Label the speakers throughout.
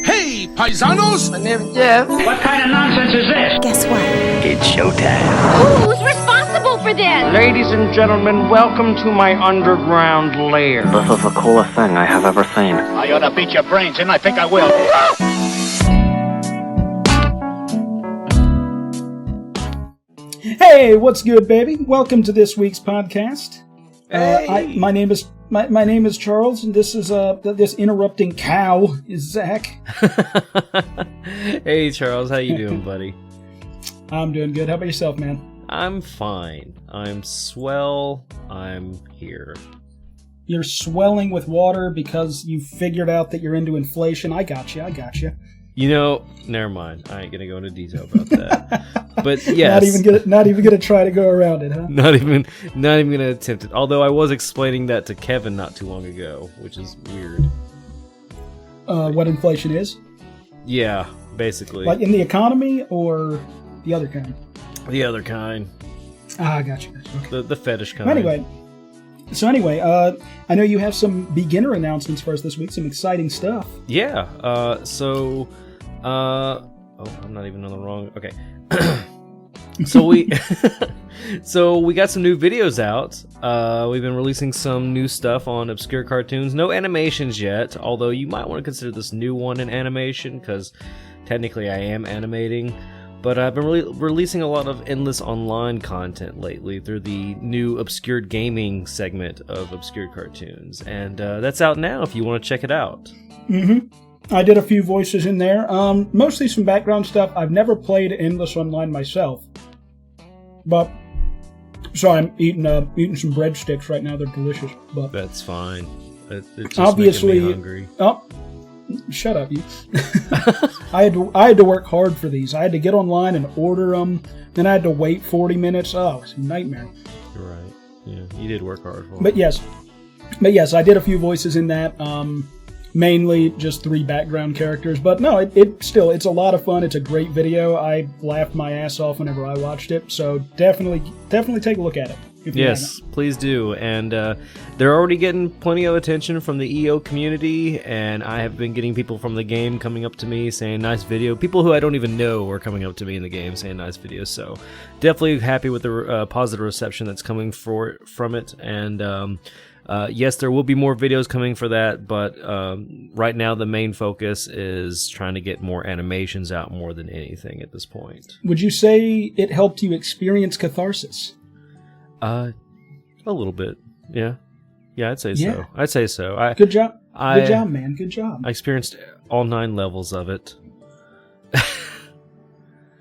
Speaker 1: Hey, paisanos!
Speaker 2: My name's Jeff.
Speaker 3: What kind of nonsense is this?
Speaker 4: Guess what?
Speaker 5: It's showtime.
Speaker 4: Who's responsible for this?
Speaker 3: Ladies and gentlemen, welcome to my underground lair.
Speaker 5: This is the coolest thing I have ever seen.
Speaker 6: I ought to beat your brains in. I think I will.
Speaker 2: Hey, what's good, baby? Welcome to this week's podcast.
Speaker 1: Hey.
Speaker 2: My name is Charles, and this is this interrupting cow is Zach.
Speaker 7: Hey Charles, how you doing, buddy?
Speaker 2: I'm doing good. How about yourself, man?
Speaker 7: I'm fine. I'm swell. I'm here.
Speaker 2: You're swelling with water because you figured out that you're into inflation. I got you.
Speaker 7: You know, never mind. I ain't gonna go into detail about that. But yes,
Speaker 2: not even gonna try to go around it, huh?
Speaker 7: Not even gonna attempt it. Although I was explaining that to Kevin not too long ago, which is weird.
Speaker 2: What inflation is?
Speaker 7: Yeah, basically.
Speaker 2: Like in the economy or the other kind?
Speaker 7: The other kind.
Speaker 2: Ah, I got you. Okay.
Speaker 7: The fetish kind.
Speaker 2: Anyway, I know you have some beginner announcements for us this week. Some exciting stuff.
Speaker 7: Yeah. Oh, I'm not even on the wrong. Okay. So we got some new videos out. We've been releasing some new stuff on Obscure Cartoons. No animations yet, although you might want to consider this new one an animation because technically I am animating. But I've been releasing a lot of endless online content lately through the new Obscured Gaming segment of Obscure Cartoons, and that's out now if you want to check it out.
Speaker 2: Mm-hmm. I did a few voices in there. Mostly some background stuff. I've never played Endless Online myself. But, so I'm eating some breadsticks right now. They're delicious. But
Speaker 7: that's fine. It's just
Speaker 2: obviously,
Speaker 7: making me hungry.
Speaker 2: Oh, shut up, you. I had to work hard for these. I had to get online and order them. Then I had to wait 40 minutes. Oh, it was a nightmare.
Speaker 7: You're right. Yeah, you did work hard for it.
Speaker 2: But yes, I did a few voices in that. Mainly just 3 background characters, but no, it's a lot of fun. It's a great video. I laughed my ass off whenever I watched it, so definitely take a look at it.
Speaker 7: Yes, please do. And they're already getting plenty of attention from the EO community, and I have been getting people from the game coming up to me saying nice video. People who I don't even know are coming up to me in the game saying nice videos, so definitely happy with the positive reception that's coming from it, and yes, there will be more videos coming for that, but right now the main focus is trying to get more animations out more than anything at this point.
Speaker 2: Would you say it helped you experience catharsis?
Speaker 7: A little bit, yeah. Yeah, I'd say so. I'd say so.
Speaker 2: Good job. Good job, man. Good job.
Speaker 7: I experienced all 9 levels of it.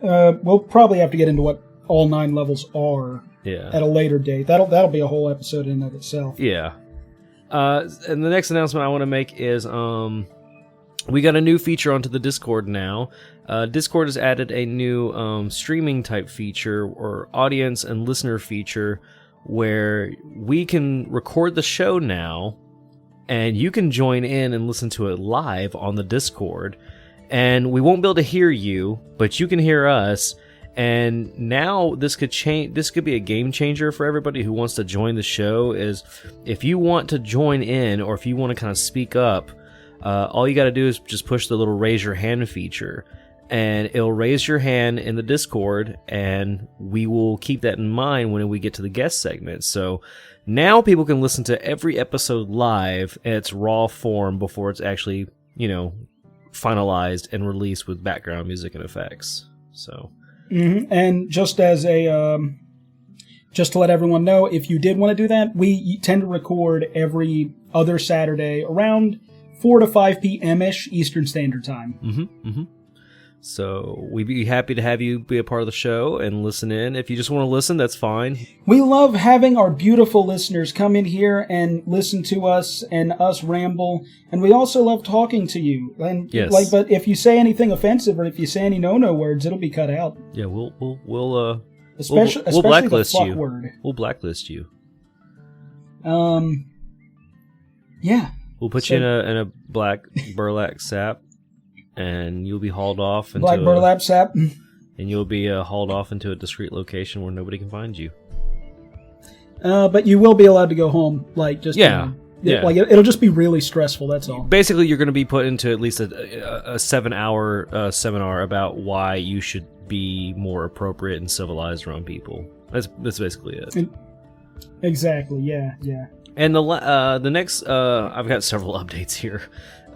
Speaker 2: We'll probably have to get into what all 9 levels are.
Speaker 7: Yeah.
Speaker 2: At a later date. That'll be a whole episode in and of itself.
Speaker 7: Yeah. And the next announcement I want to make is we got a new feature onto the Discord now. Discord has added a new streaming type feature or audience and listener feature where we can record the show now and you can join in and listen to it live on the Discord. And we won't be able to hear you, but you can hear us. And now this could change. This could be a game changer for everybody who wants to join the show. Is if you want to join in, or if you want to kind of speak up, all you got to do is just push the little raise your hand feature, and it'll raise your hand in the Discord, and we will keep that in mind when we get to the guest segment. So now people can listen to every episode live in its raw form before it's actually, finalized and released with background music and effects. So.
Speaker 2: Mm-hmm. And just as just to let everyone know, if you did want to do that, we tend to record every other Saturday around 4 to 5 p.m.-ish Eastern Standard Time.
Speaker 7: Mm-hmm. Mm-hmm. So we'd be happy to have you be a part of the show and listen in. If you just want to listen, that's fine.
Speaker 2: We love having our beautiful listeners come in here and listen to us and us ramble. And we also love talking to you. And
Speaker 7: yes.
Speaker 2: But if you say anything offensive or if you say any no-no words, it'll be cut out.
Speaker 7: Yeah, we'll
Speaker 2: especially
Speaker 7: blacklist
Speaker 2: the fuck
Speaker 7: you.
Speaker 2: Word.
Speaker 7: We'll blacklist you.
Speaker 2: Yeah.
Speaker 7: We'll put you in a black burlap sack. And you'll be hauled off into
Speaker 2: black burlap sap.
Speaker 7: And you'll be hauled off into a discreet location where nobody can find you.
Speaker 2: But you will be allowed to go home, like just
Speaker 7: Yeah.
Speaker 2: Like it'll just be really stressful. That's all.
Speaker 7: Basically, you're going to be put into at least a 7-hour seminar about why you should be more appropriate and civilized around people. That's basically it.
Speaker 2: Exactly. Yeah.
Speaker 7: And the next, I've got several updates here.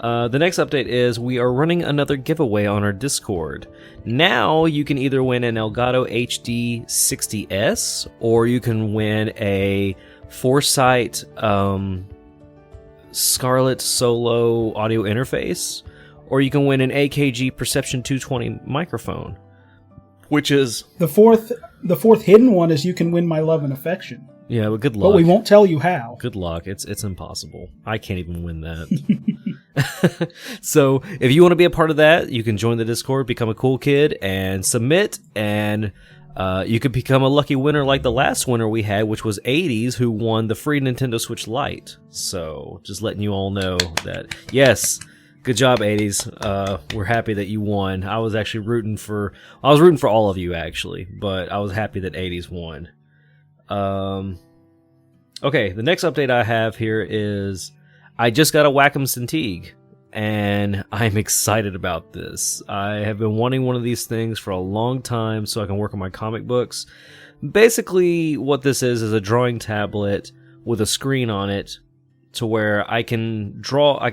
Speaker 7: The next update is we are running another giveaway on our Discord. Now you can either win an Elgato HD 60S, or you can win a Foresight Scarlett Solo audio interface, or you can win an AKG Perception 220 microphone, which is
Speaker 2: the fourth hidden one is you can win my love and affection.
Speaker 7: Yeah, but good luck.
Speaker 2: But we won't tell you how.
Speaker 7: Good luck. It's impossible. I can't even win that. So, if you want to be a part of that, you can join the Discord, become a cool kid, and submit, and you could become a lucky winner like the last winner we had, which was 80s, who won the free Nintendo Switch Lite. So, just letting you all know that, yes, good job, 80s. We're happy that you won. I was actually rooting for all of you, actually, but I was happy that 80s won. Okay, the next update I have here is I just got a Wacom Cintiq, and I'm excited about this. I have been wanting one of these things for a long time so I can work on my comic books. Basically, what this is a drawing tablet with a screen on it to where I can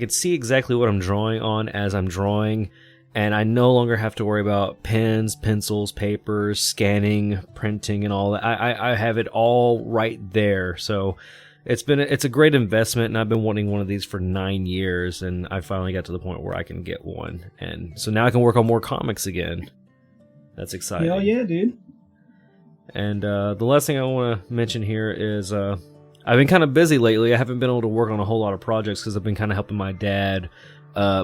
Speaker 7: see exactly what I'm drawing on as I'm drawing, and I no longer have to worry about pens, pencils, papers, scanning, printing, and all that. I have it all right there. So it's a great investment, and I've been wanting one of these for 9 years, and I finally got to the point where I can get one. And so now I can work on more comics again. That's exciting.
Speaker 2: Hell yeah, dude.
Speaker 7: And the last thing I want to mention here is I've been kind of busy lately. I haven't been able to work on a whole lot of projects because I've been kind of helping my dad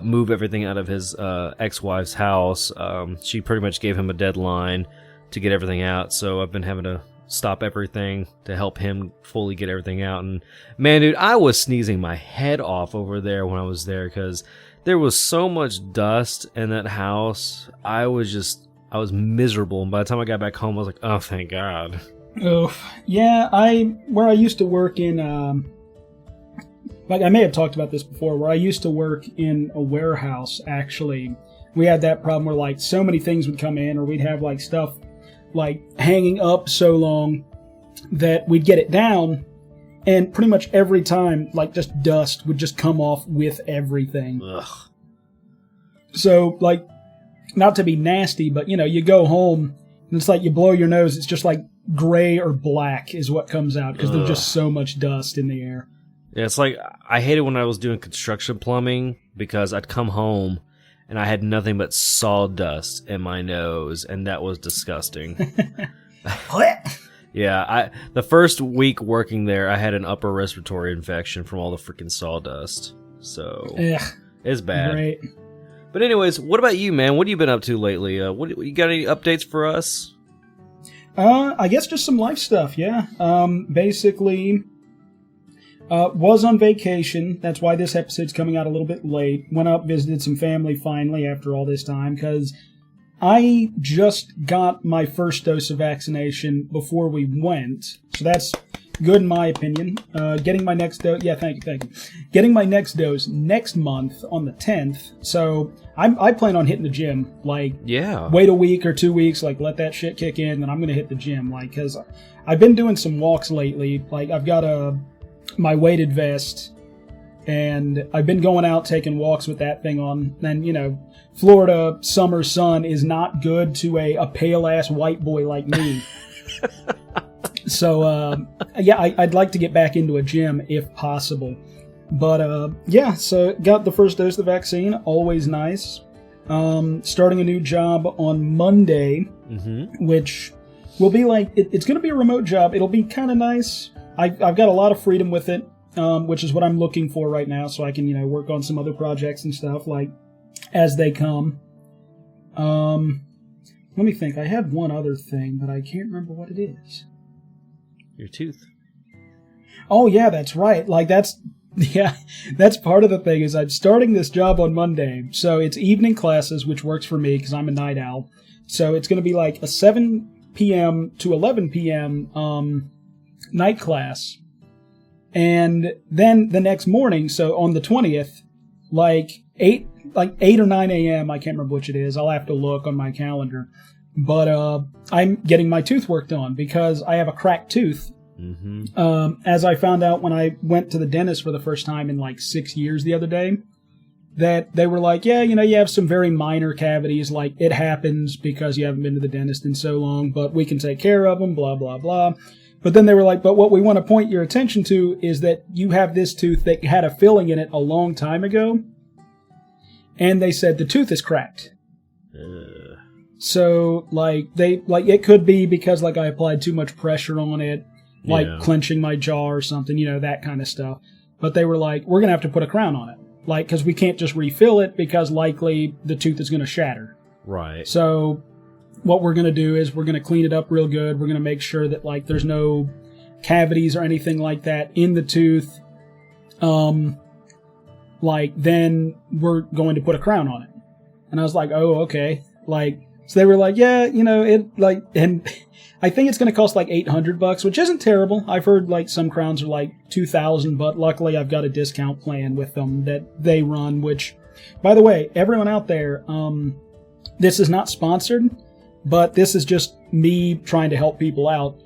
Speaker 7: move everything out of his ex-wife's house. She pretty much gave him a deadline to get everything out, so I've been having to stop everything to help him fully get everything out. And man, dude, I was sneezing my head off over there when I was there because there was so much dust in that house. I was miserable, and by the time I got back home, I was like, oh, thank God.
Speaker 2: Oh, yeah, where I used to work in, like I may have talked about this before, where I used to work in a warehouse, actually, we had that problem where, like, so many things would come in, or we'd have, like, stuff, like, hanging up so long that we'd get it down, and pretty much every time, like, just dust would just come off with everything.
Speaker 7: Ugh.
Speaker 2: So, like, not to be nasty, but, you know, you go home, and it's like you blow your nose, it's just like gray or black is what comes out, because there's just so much dust in the air.
Speaker 7: Yeah, it's like, I hated when I was doing construction plumbing, because I'd come home and I had nothing but sawdust in my nose, and that was disgusting.
Speaker 2: What?
Speaker 7: Yeah, the first week working there, I had an upper respiratory infection from all the freaking sawdust. So, it's bad.
Speaker 2: Great.
Speaker 7: But anyways, what about you, man? What have you been up to lately? You got any updates for us?
Speaker 2: I guess just some life stuff, yeah. Basically, was on vacation. That's why this episode's coming out a little bit late. Went up, visited some family finally after all this time, because I just got my first dose of vaccination before we went. So that's good in my opinion. Getting my next dose, thank you. Getting my next dose next month on the 10th. So I plan on hitting the gym. Like, wait a week or 2 weeks, like let that shit kick in, then I'm gonna hit the gym. Like, cause I've been doing some walks lately. Like, I've got my weighted vest, and I've been going out taking walks with that thing on. And you know, Florida summer sun is not good to a pale ass white boy like me. So, I'd like to get back into a gym if possible. But, so got the first dose of the vaccine. Always nice. Starting a new job on Monday, which will be like, it's going to be a remote job. It'll be kind of nice. I've got a lot of freedom with it, which is what I'm looking for right now, so I can, you know, work on some other projects and stuff, like, as they come. Let me think. I had one other thing, but I can't remember what it is.
Speaker 7: Your tooth.
Speaker 2: Oh, yeah, that's right. Like, that's part of the thing, is I'm starting this job on Monday. So it's evening classes, which works for me because I'm a night owl. So it's going to be like a 7 p.m. to 11 p.m. Night class. And then the next morning, so on the 20th, like 8 or 9 a.m., I can't remember which it is. I'll have to look on my calendar. But I'm getting my tooth worked on because I have a cracked tooth. As I found out when I went to the dentist for the first time in like 6 years the other day, that they were like, yeah, you have some very minor cavities, like it happens because you haven't been to the dentist in so long, but we can take care of them, blah, blah, blah. But then they were like, but what we want to point your attention to is that you have this tooth that had a filling in it a long time ago. And they said the tooth is cracked. So, it could be because, I applied too much pressure on it, clenching my jaw or something, that kind of stuff. But they were like, we're going to have to put a crown on it. Because we can't just refill it because likely the tooth is going to shatter.
Speaker 7: Right.
Speaker 2: So, what we're going to do is we're going to clean it up real good. We're going to make sure that, there's no cavities or anything like that in the tooth. Then we're going to put a crown on it. And I was like, oh, okay. So they were like, yeah, and I think it's going to cost $800, which isn't terrible. I've heard some crowns are $2,000, but luckily I've got a discount plan with them that they run, which, by the way, everyone out there, this is not sponsored, but this is just me trying to help people out.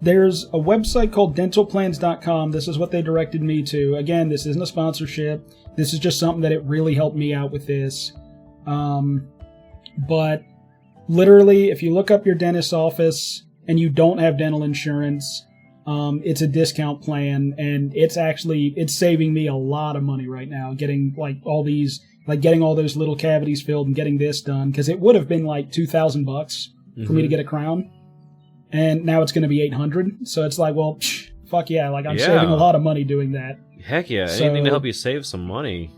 Speaker 2: There's a website called dentalplans.com. This is what they directed me to. Again, this isn't a sponsorship. This is just something that it really helped me out with this. But literally, if you look up your dentist's office and you don't have dental insurance, it's a discount plan, and it's saving me a lot of money right now, getting getting all those little cavities filled and getting this done, because it would have been $2,000 for me to get a crown, and now it's going to be $800. So it's fuck yeah, I'm saving a lot of money doing that.
Speaker 7: Heck yeah, anything to help you save some money.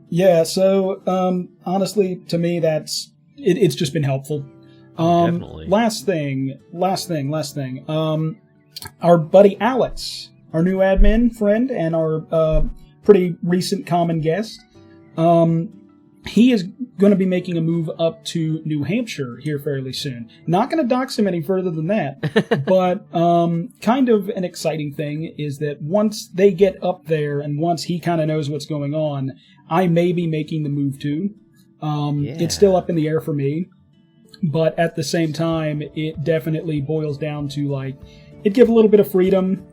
Speaker 2: Yeah, so honestly, to me, it's just been helpful.
Speaker 7: Definitely.
Speaker 2: Last thing. Our buddy Alex, our new admin friend and our pretty recent common guest, he is going to be making a move up to New Hampshire here fairly soon. Not going to dox him any further than that, but kind of an exciting thing is that once they get up there and once he kind of knows what's going on, I may be making the move too. It's still up in the air for me, but at the same time, it definitely boils down to it'd give a little bit of freedom.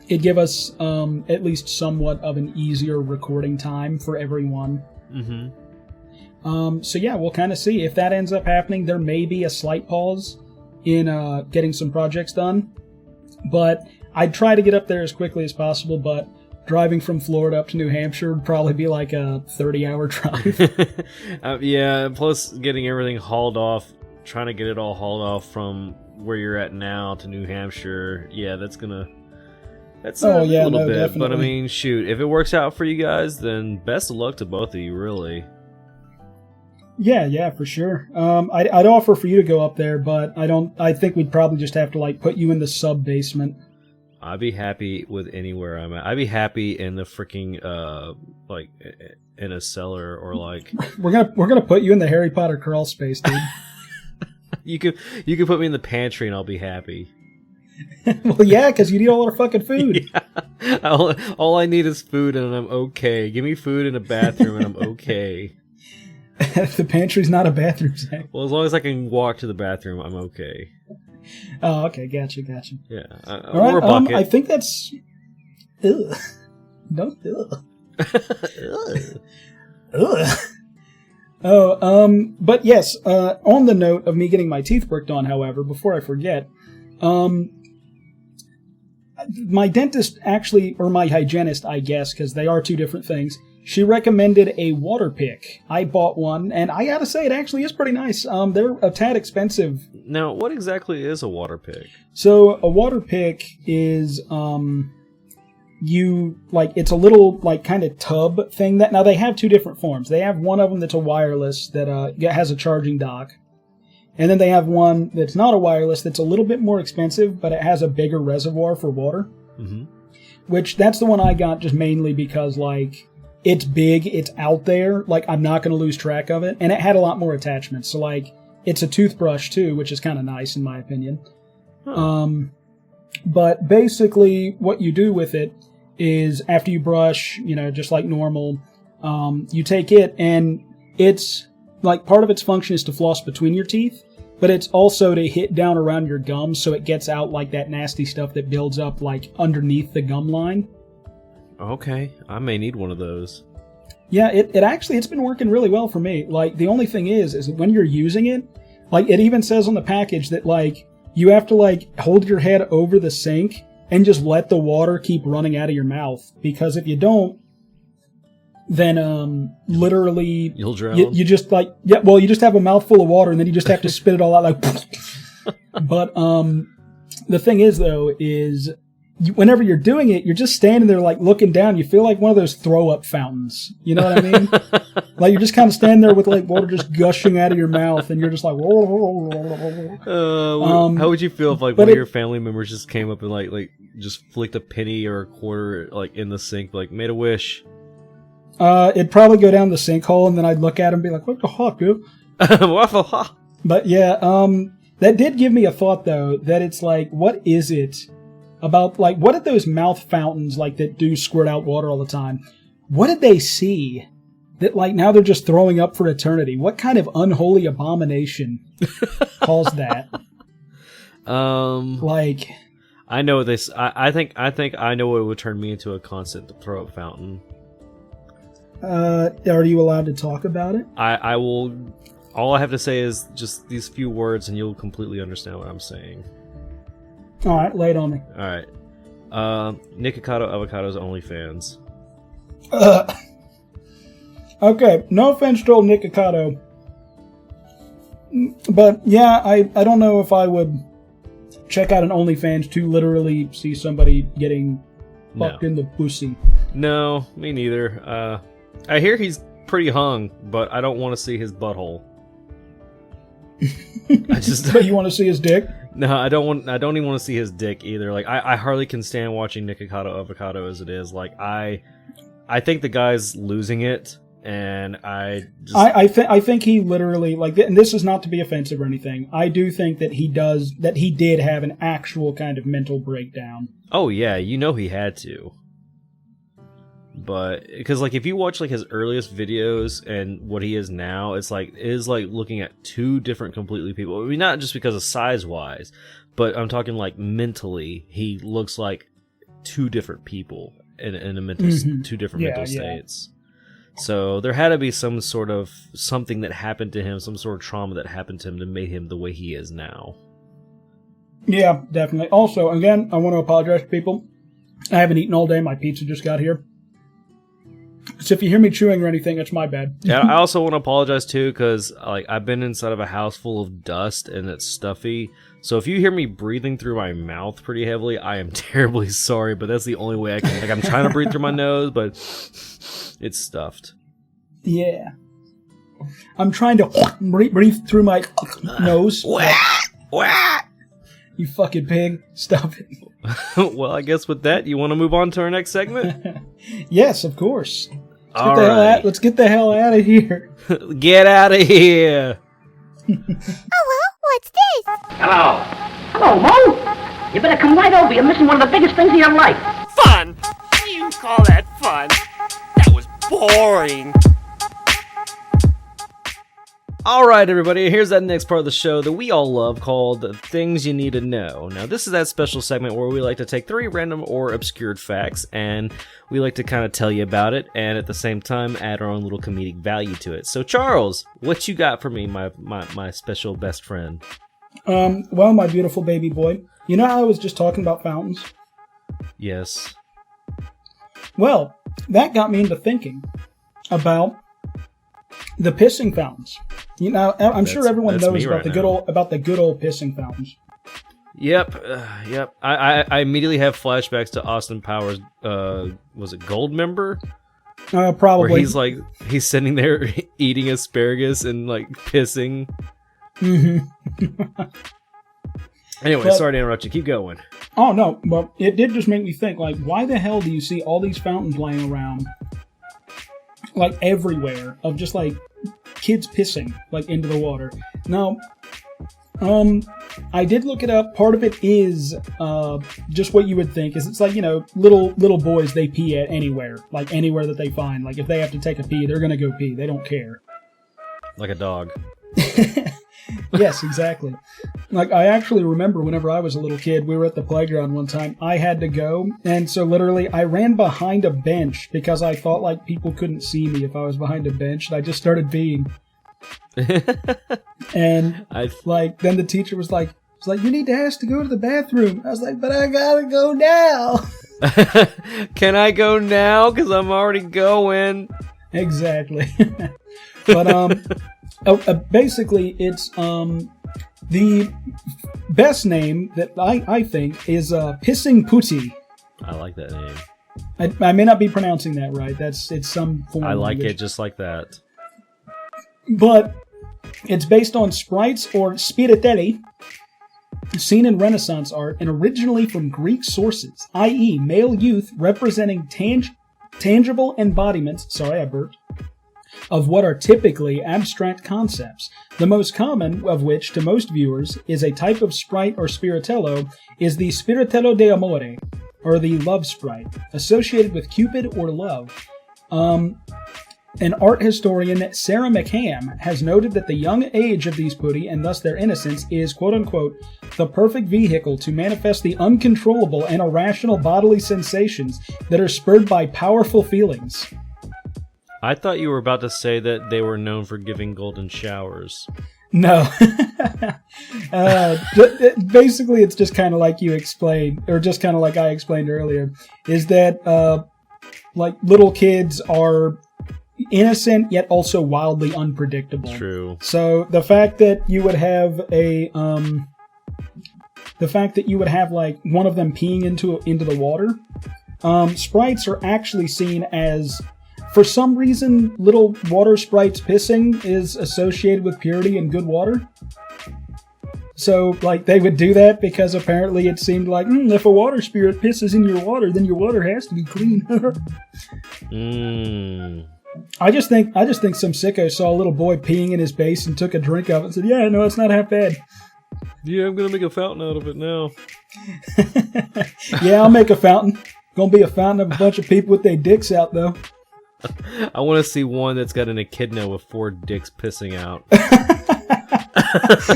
Speaker 2: It'd give us at least somewhat of an easier recording time for everyone. So yeah, we'll kind of see. If that ends up happening, there may be a slight pause in getting some projects done, but I'd try to get up there as quickly as possible, but driving from Florida up to New Hampshire would probably be a 30-hour drive.
Speaker 7: Yeah, plus getting everything hauled off, trying to get it all hauled off from where you're at now to New Hampshire. Yeah, that's a little bit.
Speaker 2: Definitely.
Speaker 7: But I mean, shoot, if it works out for you guys, then best of luck to both of you, really.
Speaker 2: Yeah, for sure. I'd offer for you to go up there, but I think we'd probably just have to put you in the sub-basement.
Speaker 7: I'd be happy with anywhere I'm at. I'd be happy in the freaking in a cellar or
Speaker 2: we're gonna put you in the Harry Potter crawl space, dude.
Speaker 7: You could put me in the pantry and I'll be happy.
Speaker 2: Well, yeah, because you need a lot of fucking food.
Speaker 7: Yeah. All I need is food and I'm okay. Give me food in a bathroom and I'm okay.
Speaker 2: The pantry's not a bathroom, Zach.
Speaker 7: Well, as long as I can walk to the bathroom, I'm okay.
Speaker 2: Oh, okay, gotcha.
Speaker 7: Yeah.
Speaker 2: All right,
Speaker 7: or a bucket.
Speaker 2: I think that's... Ugh. No, ugh. Ugh. Oh, but yes, on the note of me getting my teeth worked on, however, before I forget, my dentist actually, or my hygienist, I guess, because they are two different things, she recommended a water pick. I bought one, and I gotta say, it actually is pretty nice. They're a tad expensive.
Speaker 7: Now, what exactly is a water pick?
Speaker 2: So, a water pick is, it's a little, kind of tub thing that, now they have two different forms. They have one of them that's a wireless that, has a charging dock. And then they have one that's not a wireless that's a little bit more expensive, but it has a bigger reservoir for water.
Speaker 7: Mm-hmm.
Speaker 2: Which, that's the one I got just mainly because, it's big, it's out there, I'm not going to lose track of it, and it had a lot more attachments, so, it's a toothbrush, too, which is kind of nice, in my opinion.
Speaker 7: Huh.
Speaker 2: But basically, what you do with it is after you brush, just like normal, you take it, and it's like part of its function is to floss between your teeth, but it's also to hit down around your gums so it gets out like that nasty stuff that builds up like underneath the gum line.
Speaker 7: Okay, I may need one of those.
Speaker 2: Yeah, it's been working really well for me. Like, the only thing is when you're using it, like, it even says on the package that, like, you have to, like, hold your head over the sink and just let the water keep running out of your mouth. Because if you don't, then, literally...
Speaker 7: You'll drown?
Speaker 2: You just, like... Yeah, well, you just have a mouthful of water, and then you just have to spit it all out, like... But, the thing is, though, is... Whenever you're doing it, you're just standing there, like, looking down. You feel like one of those throw-up fountains. You know what I mean? Like, you're just kind of standing there with, like, water just gushing out of your mouth, and you're just like...
Speaker 7: How would you feel if, like, one of your family members just came up and, like, just flicked a penny or a quarter, like, in the sink, like, made a wish?
Speaker 2: It'd probably go down the sinkhole, and then I'd look at him and be like, what the fuck, dude? But, yeah, that did give me a thought, though, that it's like, what is it... about, like, what did those mouth fountains, like, that do squirt out water all the time, what did they see that, like, now they're just throwing up for eternity? What kind of unholy abomination caused that? Like...
Speaker 7: I know this. I think I know what would turn me into a constant throw-up fountain.
Speaker 2: Are you allowed to talk about it?
Speaker 7: I will... All I have to say is just these few words, and you'll completely understand what I'm saying.
Speaker 2: Alright, lay it on me.
Speaker 7: Alright. Nikocado Avocado's OnlyFans.
Speaker 2: Okay, no offense to old Nikocado. But, yeah, I don't know if I would check out an OnlyFans to literally see somebody getting fucked in the pussy.
Speaker 7: No, me neither. I hear he's pretty hung, but I don't want to see his butthole.
Speaker 2: But you want to see his dick?
Speaker 7: No, I don't even want to see his dick either. Like, I hardly can stand watching Nikocado Avocado as it is. Like, I think the guy's losing it, and I think he literally, like, and this is not to be offensive or anything. I do think that he did have an actual kind of mental breakdown. Oh yeah, he had to. But because, like, if you watch, like, his earliest videos and what he is now, it is like looking at two different completely people. I mean, not just because of size wise, but I'm talking, like, mentally, he looks like two different people in a mental two different mental states. So there had to be some sort of something that happened to him, some sort of trauma that happened to him to make him the way he is now. Yeah,
Speaker 2: definitely. Also, again, I want to apologize to people. I haven't eaten all day. My pizza just got here. So if you hear me chewing or anything, it's my bad.
Speaker 7: Yeah, I also want to apologize too, because, like, I've been inside of a house full of dust and it's stuffy. So if you hear me breathing through my mouth pretty heavily, I am terribly sorry. But that's the only way I can. Like, I'm trying to breathe through my nose, but it's stuffed.
Speaker 2: Yeah, I'm trying to breathe through my nose. You fucking pig! Stop it.
Speaker 7: Well, I guess with that, you want to move on to our next segment?
Speaker 2: Yes, of course. Let's get the hell out of here.
Speaker 7: Get out of here.
Speaker 4: Hello, what's this?
Speaker 6: Hello.
Speaker 3: Hello, Mo. You better come right over. You're missing one of the biggest things in your life.
Speaker 1: Fun? What do you call that fun? That was boring.
Speaker 7: Alright everybody, here's that next part of the show that we all love called Things You Need to Know. Now this is that special segment where we like to take 3 random or obscured facts and we like to kind of tell you about it and at the same time add our own little comedic value to it. So Charles, what you got for me, my special best friend?
Speaker 2: Well, my beautiful baby boy, you know how I was just talking about fountains?
Speaker 7: Yes.
Speaker 2: Well, that got me into thinking about the pissing fountains. You know, I'm sure everyone knows about the good old pissing fountains.
Speaker 7: Yep, yep. I immediately have flashbacks to Austin Powers. Was it Goldmember?
Speaker 2: Probably.
Speaker 7: Where he's sitting there eating asparagus and like pissing.
Speaker 2: Mm-hmm.
Speaker 7: Anyway, sorry to interrupt you. Keep going.
Speaker 2: Oh no, but it did just make me think. Like, why the hell do you see all these fountains laying around, like everywhere, of just like kids pissing like into the water? Now, I did look it up. Part of it is just what you would think. Is it's like, little boys, they pee at anywhere. Like anywhere that they find. Like if they have to take a pee, they're going to go pee. They don't care.
Speaker 7: Like a dog.
Speaker 2: Yes, exactly. Like, I actually remember whenever I was a little kid, we were at the playground one time. I had to go, and so literally I ran behind a bench because I thought, like, people couldn't see me if I was behind a bench, and I just started peeing. And, then the teacher was like, you need to ask to go to the bathroom. I was like, but I gotta go now.
Speaker 7: Can I go now? Because I'm already going.
Speaker 2: Exactly. But, basically, it's, the best name that I think is, Pissing Pooty.
Speaker 7: I like that name.
Speaker 2: I may not be pronouncing that right. It's some form
Speaker 7: I
Speaker 2: of
Speaker 7: like
Speaker 2: language.
Speaker 7: it just like that.
Speaker 2: But it's based on sprites or spiritelli seen in Renaissance art and originally from Greek sources, i.e. male youth representing tangible embodiments, sorry I burped, of what are typically abstract concepts, the most common of which to most viewers is a type of sprite or spiritello is the spiritello de amore, or the love sprite, associated with Cupid or love. An art historian, Sarah McCann, has noted that the young age of these putti, and thus their innocence, is quote-unquote the perfect vehicle to manifest the uncontrollable and irrational bodily sensations that are spurred by powerful feelings.
Speaker 7: I thought you were about to say that they were known for giving golden showers.
Speaker 2: No. Basically, it's just kind of like you explained, or just kind of like I explained earlier, is that like little kids are innocent yet also wildly unpredictable.
Speaker 7: True.
Speaker 2: So the fact that you would have like one of them peeing into the water, sprites are actually seen as, for some reason, little water sprites pissing is associated with purity and good water. So, like, they would do that because apparently it seemed like, if a water spirit pisses in your water, then your water has to be clean. I just think some sicko saw a little boy peeing in his base and took a drink of it and said, yeah, no, it's not half bad.
Speaker 7: Yeah, I'm gonna make a fountain out of it now.
Speaker 2: Yeah, I'll make a fountain. Gonna be a fountain of a bunch of people with their dicks out, though.
Speaker 7: I want to see one that's got an echidna with 4 dicks pissing out.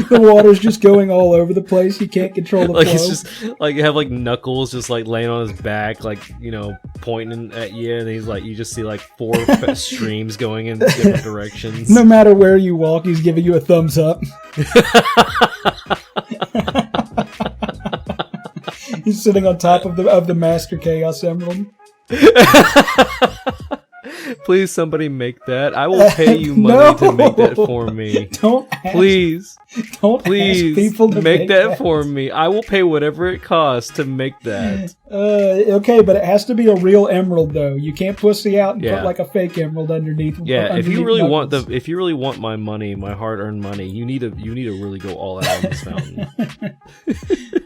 Speaker 2: The water's just going all over the place. You can't control the
Speaker 7: like
Speaker 2: flow.
Speaker 7: It's just like you have like Knuckles just like laying on his back, like, pointing at you, and he's like, you just see like 4 streams going in different directions.
Speaker 2: No matter where you walk, he's giving you a thumbs up. He's sitting on top of the Master Chaos Emerald.
Speaker 7: Please, somebody make that. I will pay you money to make that for me.
Speaker 2: Don't ask.
Speaker 7: Please. Please,
Speaker 2: ask people to
Speaker 7: make that for me. I will pay whatever it costs to make that.
Speaker 2: Okay, but it has to be a real emerald, though. You can't pussy out and put like a fake emerald underneath.
Speaker 7: Yeah, if you really
Speaker 2: Knuckles.
Speaker 7: want my money, my hard-earned money, you need to really go all out on this fountain.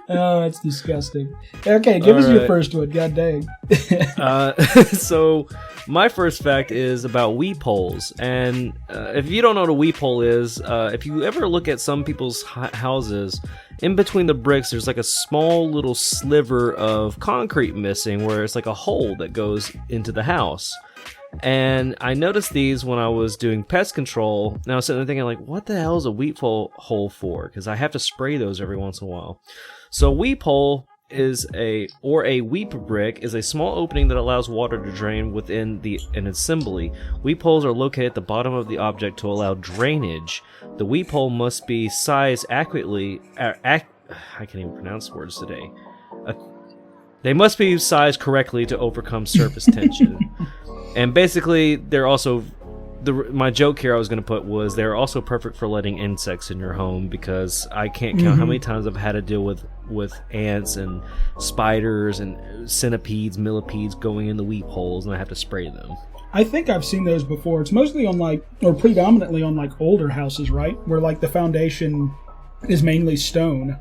Speaker 2: Oh, it's disgusting. Okay, give us your first one. God dang.
Speaker 7: So my first fact is about weep holes, and if you don't know what a weep hole is, if you ever look at some people's houses, in between the bricks there's like a small little sliver of concrete missing where it's like a hole that goes into the house. And I noticed these when I was doing pest control, and I was sitting there thinking, like, what the hell is a weep hole for? Because I have to spray those every once in a while. So a weep hole a weep brick is a small opening that allows water to drain within an assembly. Weep holes are located at the bottom of the object to allow drainage. The weep hole must be sized accurately. I can't even pronounce words today. They must be sized correctly to overcome surface tension. And basically, they're also... my joke here I was going to put was they're also perfect for letting insects in your home, because I can't count how many times I've had to deal with ants and spiders and centipedes, millipedes going in the weep holes, and I have to spray them.
Speaker 2: I think I've seen those before. It's mostly on or predominantly on older houses, right? Where the foundation is mainly stone.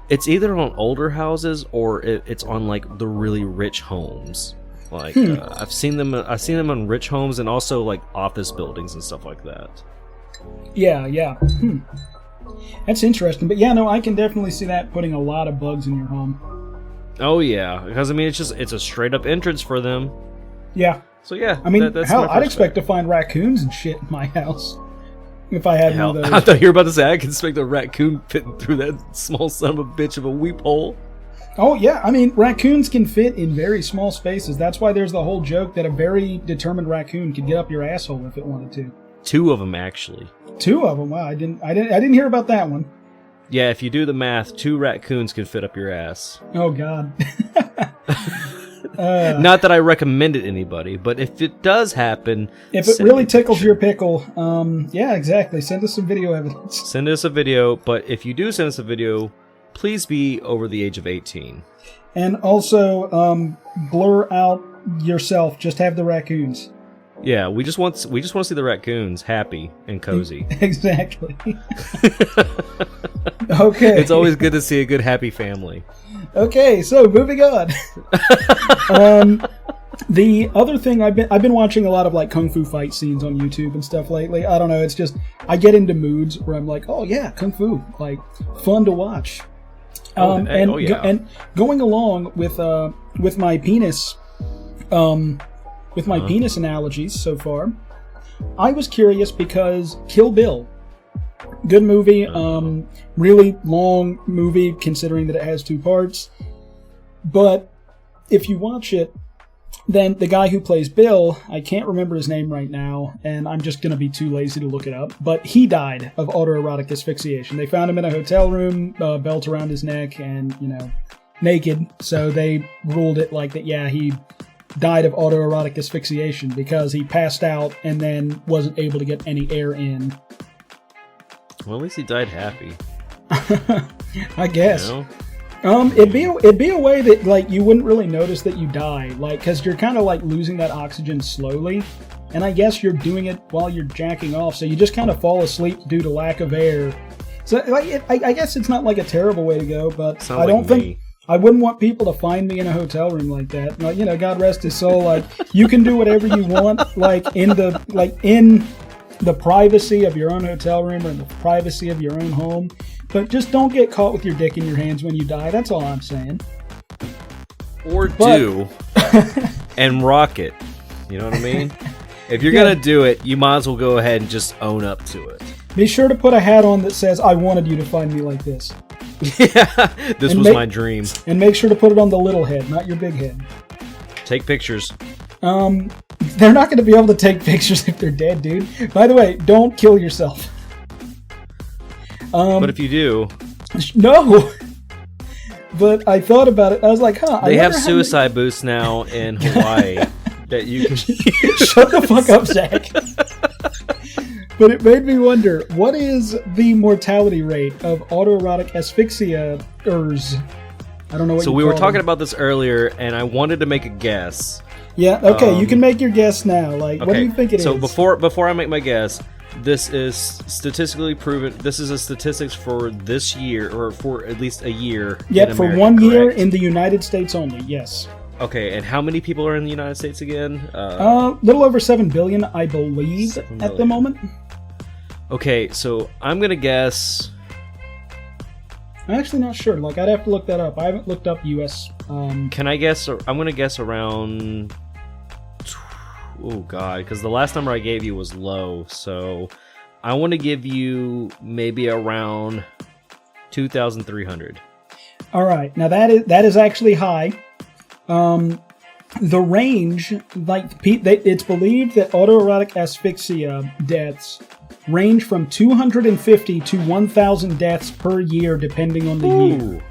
Speaker 7: It's either on older houses or it's on the really rich homes. I've seen them on rich homes and also office buildings and stuff like that.
Speaker 2: Yeah. That's interesting. But yeah, no, I can definitely see that putting a lot of bugs in your home.
Speaker 7: Oh yeah, because I mean it's a straight up entrance for them.
Speaker 2: Yeah.
Speaker 7: So yeah,
Speaker 2: I mean,
Speaker 7: that's
Speaker 2: hell,
Speaker 7: my
Speaker 2: I'd
Speaker 7: first
Speaker 2: expect to find raccoons and shit in my house if I had one of
Speaker 7: I
Speaker 2: those.
Speaker 7: thought you were about to say I can expect a raccoon fitting through that small son of a bitch of a weep hole.
Speaker 2: Oh yeah, I mean, raccoons can fit in very small spaces. That's why there's the whole joke that a very determined raccoon could get up your asshole if it wanted to.
Speaker 7: 2 of them actually.
Speaker 2: 2 of them. Wow, I didn't hear about that one.
Speaker 7: Yeah, if you do the math, 2 raccoons can fit up your ass.
Speaker 2: Oh God.
Speaker 7: Not that I recommend it to anybody, but if it does happen,
Speaker 2: if it really tickles your pickle, yeah, exactly. Send us some video evidence.
Speaker 7: Send us a video, but if you do send us a video, please be over the age of 18.
Speaker 2: And also, blur out yourself. Just have the raccoons.
Speaker 7: Yeah, we just want to see the raccoons happy and cozy.
Speaker 2: Exactly. Okay.
Speaker 7: It's always good to see a good happy family.
Speaker 2: Okay, so moving on. The other thing I've been watching a lot of like kung fu fight scenes on YouTube and stuff lately. I don't know, it's just I get into moods where I'm like, oh yeah, kung fu, like fun to watch. And going along with my penis, penis analogies so far, I was curious because Kill Bill, good movie, really long movie considering that it has 2 parts. But if you watch it, then the guy who plays Bill, I can't remember his name right now, and I'm just going to be too lazy to look it up, but he died of autoerotic asphyxiation. They found him in a hotel room, belt around his neck, and, naked. So they ruled it like that, yeah, he died of autoerotic asphyxiation because he passed out and then wasn't able to get any air in.
Speaker 7: Well, at least he died happy.
Speaker 2: I guess. It'd be a way that like you wouldn't really notice that you die, like because you're kind of like losing that oxygen slowly, and I guess you're doing it while you're jacking off, so you just kind of fall asleep due to lack of air. So like I guess it's not like a terrible way to go, but I don't think I wouldn't want people to find me in a hotel room like that. Like, God rest his soul. Like you can do whatever you want, like in the privacy of your own hotel room or in the privacy of your own home. But just don't get caught with your dick in your hands when you die. That's all I'm saying.
Speaker 7: Do and rock it. You know what I mean? If you're going to do it, you might as well go ahead and just own up to it.
Speaker 2: Be sure to put a hat on that says, I wanted you to find me like this.
Speaker 7: Yeah, this was my dream.
Speaker 2: And make sure to put it on the little head, not your big head.
Speaker 7: Take pictures.
Speaker 2: They're not going to be able to take pictures if they're dead, dude. By the way, don't kill yourself.
Speaker 7: But if you do...
Speaker 2: No! But I thought about it. I was like,
Speaker 7: They have suicide booths now in Hawaii that you can...
Speaker 2: Shut the fuck up, Zach. But it made me wonder, what is the mortality rate of autoerotic asphyxia-ers? I don't know what
Speaker 7: So we were talking about this earlier, and I wanted to make a guess.
Speaker 2: Yeah, okay, you can make your guess now. Like, what do you think it is?
Speaker 7: So before I make my guess... This is statistically proven. This is a statistics for this year, or for at least a year.
Speaker 2: Yeah, for 1 year in the United States only, yes.
Speaker 7: Okay, and how many people are in the United States again?
Speaker 2: Little over 7 billion, I believe, at the moment.
Speaker 7: Okay, so I'm going to guess...
Speaker 2: I'm actually not sure. Like, I'd have to look that up. I haven't looked up U.S.
Speaker 7: Can I guess? I'm going to guess around... Oh, God, because the last number I gave you was low, so I want to give you maybe around 2,300.
Speaker 2: All right, now that is actually high. The range, like it's believed that autoerotic asphyxia deaths range from 250 to 1,000 deaths per year, depending on the year.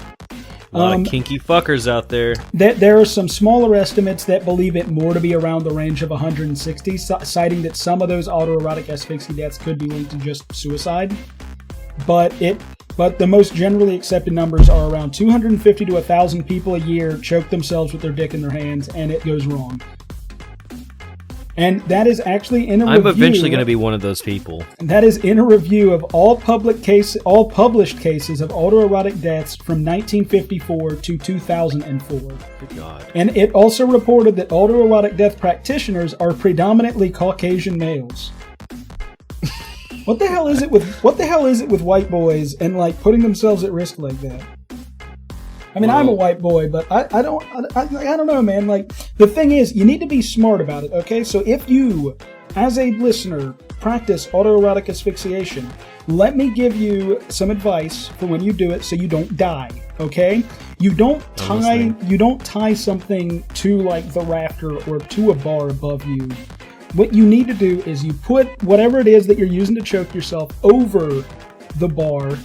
Speaker 7: A lot of kinky fuckers out there.
Speaker 2: There are some smaller estimates that believe it more to be around the range of 160, citing that some of those autoerotic asphyxia deaths could be linked to just suicide. But the most generally accepted numbers are around 250 to 1,000 people a year choke themselves with their dick in their hands, and it goes wrong. And that is actually in a review.
Speaker 7: I'm eventually going to be one of those people.
Speaker 2: That is in a review of all published cases of autoerotic deaths from 1954 to 2004.
Speaker 7: Good God.
Speaker 2: And it also reported that autoerotic death practitioners are predominantly Caucasian males. What the hell is it with white boys and like putting themselves at risk like that? I mean, I'm a white boy, but I don't know, man. Like, the thing is, you need to be smart about it, okay? So if you, as a listener, practice autoerotic asphyxiation, let me give you some advice for when you do it so you don't die, okay? You don't tie something to like the rafter or to a bar above you. What you need to do is you put whatever it is that you're using to choke yourself over the bar,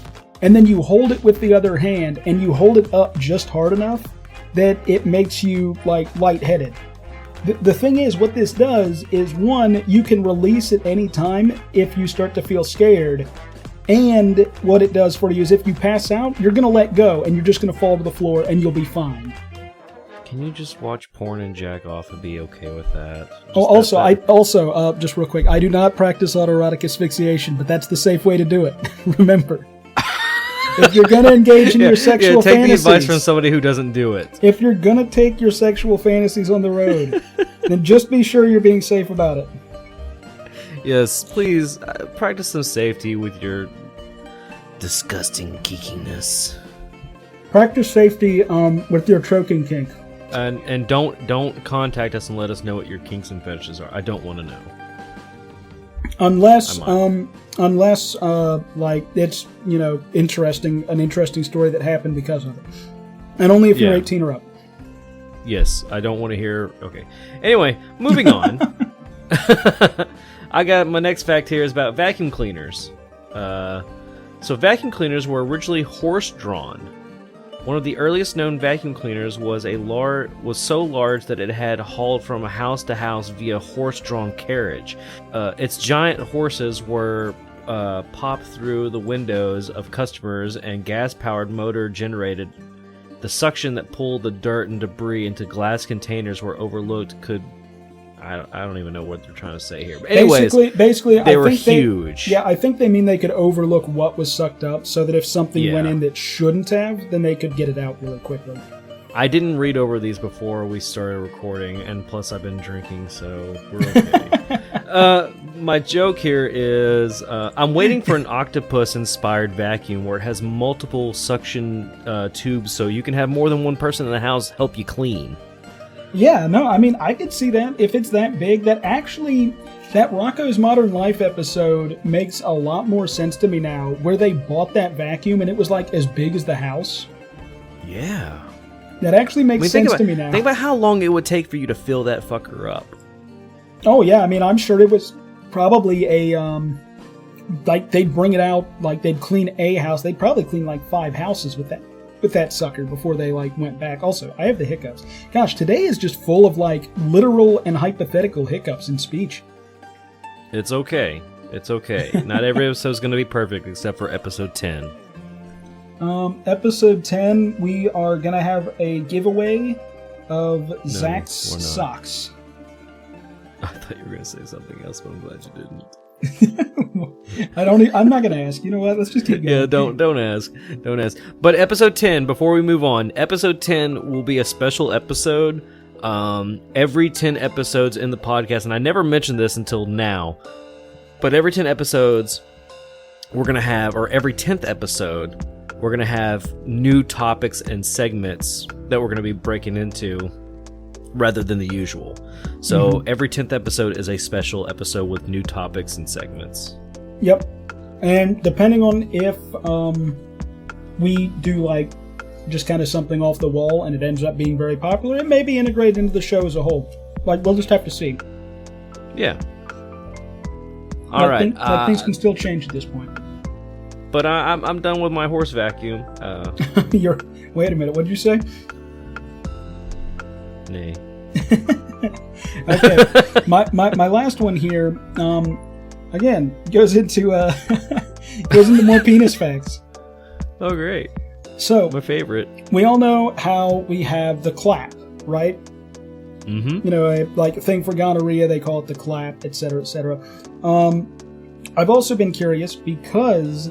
Speaker 2: and then you hold it with the other hand, and you hold it up just hard enough that it makes you, like, lightheaded. The thing is, what this does is, one, you can release at any time if you start to feel scared, and what it does for you is if you pass out, you're going to let go, and you're just going to fall to the floor, and you'll be fine.
Speaker 7: Can you just watch porn and jack off and be okay with that?
Speaker 2: Just real quick, I do not practice autoerotic asphyxiation, but that's the safe way to do it. Remember. If you're going to engage in your sexual
Speaker 7: take
Speaker 2: fantasies...
Speaker 7: the advice from somebody who doesn't do it.
Speaker 2: If you're going to take your sexual fantasies on the road, then just be sure you're being safe about it.
Speaker 7: Yes, please, practice some safety with your disgusting geekiness.
Speaker 2: Practice safety with your choking kink.
Speaker 7: And don't contact us and let us know what your kinks and fetishes are. I don't want to know.
Speaker 2: Unless like it's, you know, an interesting story that happened because of it. And only if you're 18 or up.
Speaker 7: Yes, I don't want to hear. Okay. Anyway, moving on. I got my next fact here is about vacuum cleaners. So vacuum cleaners were originally horse-drawn. One of the earliest known vacuum cleaners was so large that it had hauled from house to house via horse-drawn carriage. Its giant horses were popped through the windows of customers, and gas-powered motor generated. The suction that pulled the dirt and debris into glass containers were overlooked could... I don't even know what they're trying to say here. But anyways,
Speaker 2: basically,
Speaker 7: they were huge.
Speaker 2: I think they mean they could overlook what was sucked up, so that if something went in that shouldn't have, then they could get it out really quickly.
Speaker 7: I didn't read over these before we started recording, and plus I've been drinking, so we're okay. My joke here is I'm waiting for an octopus-inspired vacuum where it has multiple suction tubes, so you can have more than one person in the house help you clean.
Speaker 2: Yeah, no, I mean, I could see that if it's that big. That Rocko's Modern Life episode makes a lot more sense to me now, where they bought that vacuum and it was like as big as the house.
Speaker 7: Yeah.
Speaker 2: That actually makes sense to me now.
Speaker 7: Think about how long it would take for you to fill that fucker up. Oh,
Speaker 2: yeah, I mean, I'm sure it was probably a, like, they'd bring it out, like, they'd clean a house. They'd probably clean, like, 5 houses with that sucker before they, like, went back. Also, I have the hiccups. Gosh, today is just full of, like, literal and hypothetical hiccups in speech.
Speaker 7: It's okay. It's okay. Not every episode's going to be perfect except for episode 10.
Speaker 2: Episode 10, we are going to have a giveaway of Zach's socks.
Speaker 7: I thought you were going to say something else, but I'm glad you didn't.
Speaker 2: I'm not gonna ask. You know what? Let's just keep going.
Speaker 7: Yeah, don't ask. Don't ask. But episode 10, before we move on, episode 10 will be a special episode. Every 10 episodes in the podcast, and I never mentioned this until now, but every 10 episodes we're gonna have, or every 10th episode, we're gonna have new topics and segments that we're gonna be breaking into rather than the usual. So every 10th episode is a special episode with new topics and segments.
Speaker 2: Yep. And depending on if we do like just kind of something off the wall and it ends up being very popular, it may be integrated into the show as a whole. Like, we'll just have to see.
Speaker 7: Yeah. All right.
Speaker 2: Things can still change at this point.
Speaker 7: But I'm done with my horse vacuum.
Speaker 2: Wait a minute. What did you say?
Speaker 7: Nay.
Speaker 2: Okay. My last one here, again, goes into more penis facts.
Speaker 7: Oh, great.
Speaker 2: So,
Speaker 7: my favorite.
Speaker 2: We all know how we have the clap, right?
Speaker 7: Mm-hmm.
Speaker 2: You know, like a thing for gonorrhea, they call it the clap, etc., etc. I've also been curious because,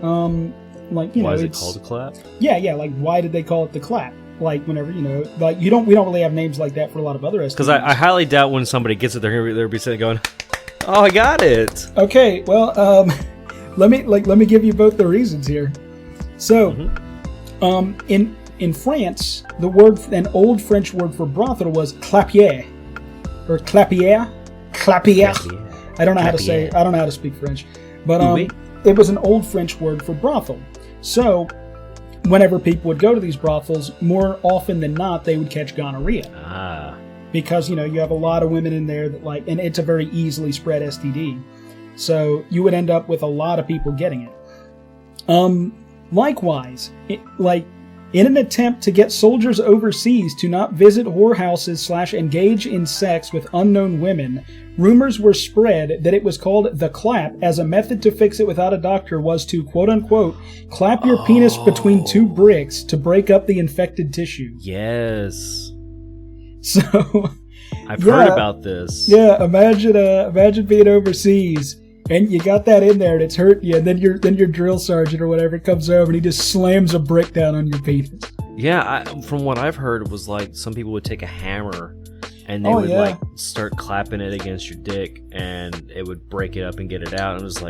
Speaker 2: like, you know,
Speaker 7: why is it called a clap?
Speaker 2: Yeah, like, why did they call it the clap? Like, whenever, you know, like, we don't really have names like that for a lot of other STDs.
Speaker 7: Because I highly doubt when somebody gets it, they'll be sitting going, oh, I got it.
Speaker 2: Okay, well, let me give you both the reasons here. So, in France, an old French word for brothel was clapier, or clapier. I don't know how to say. I don't know how to speak French, but it was an old French word for brothel. So, whenever people would go to these brothels, more often than not, they would catch gonorrhea. Because, you have a lot of women in there that and it's a very easily spread STD. So you would end up with a lot of people getting it. Likewise, in an attempt to get soldiers overseas to not visit whorehouses / engage in sex with unknown women, rumors were spread that it was called the clap as a method to fix it without a doctor was to, quote-unquote, clap your penis between two bricks to break up the infected tissue.
Speaker 7: Yes.
Speaker 2: So...
Speaker 7: I've heard about this.
Speaker 2: Yeah, imagine being overseas, and you got that in there, and it's hurting you, and then your drill sergeant or whatever comes over, and he just slams a brick down on your penis.
Speaker 7: Yeah, from what I've heard, it was some people would take a hammer, and they would start clapping it against your dick, and it would break it up and get it out. And it was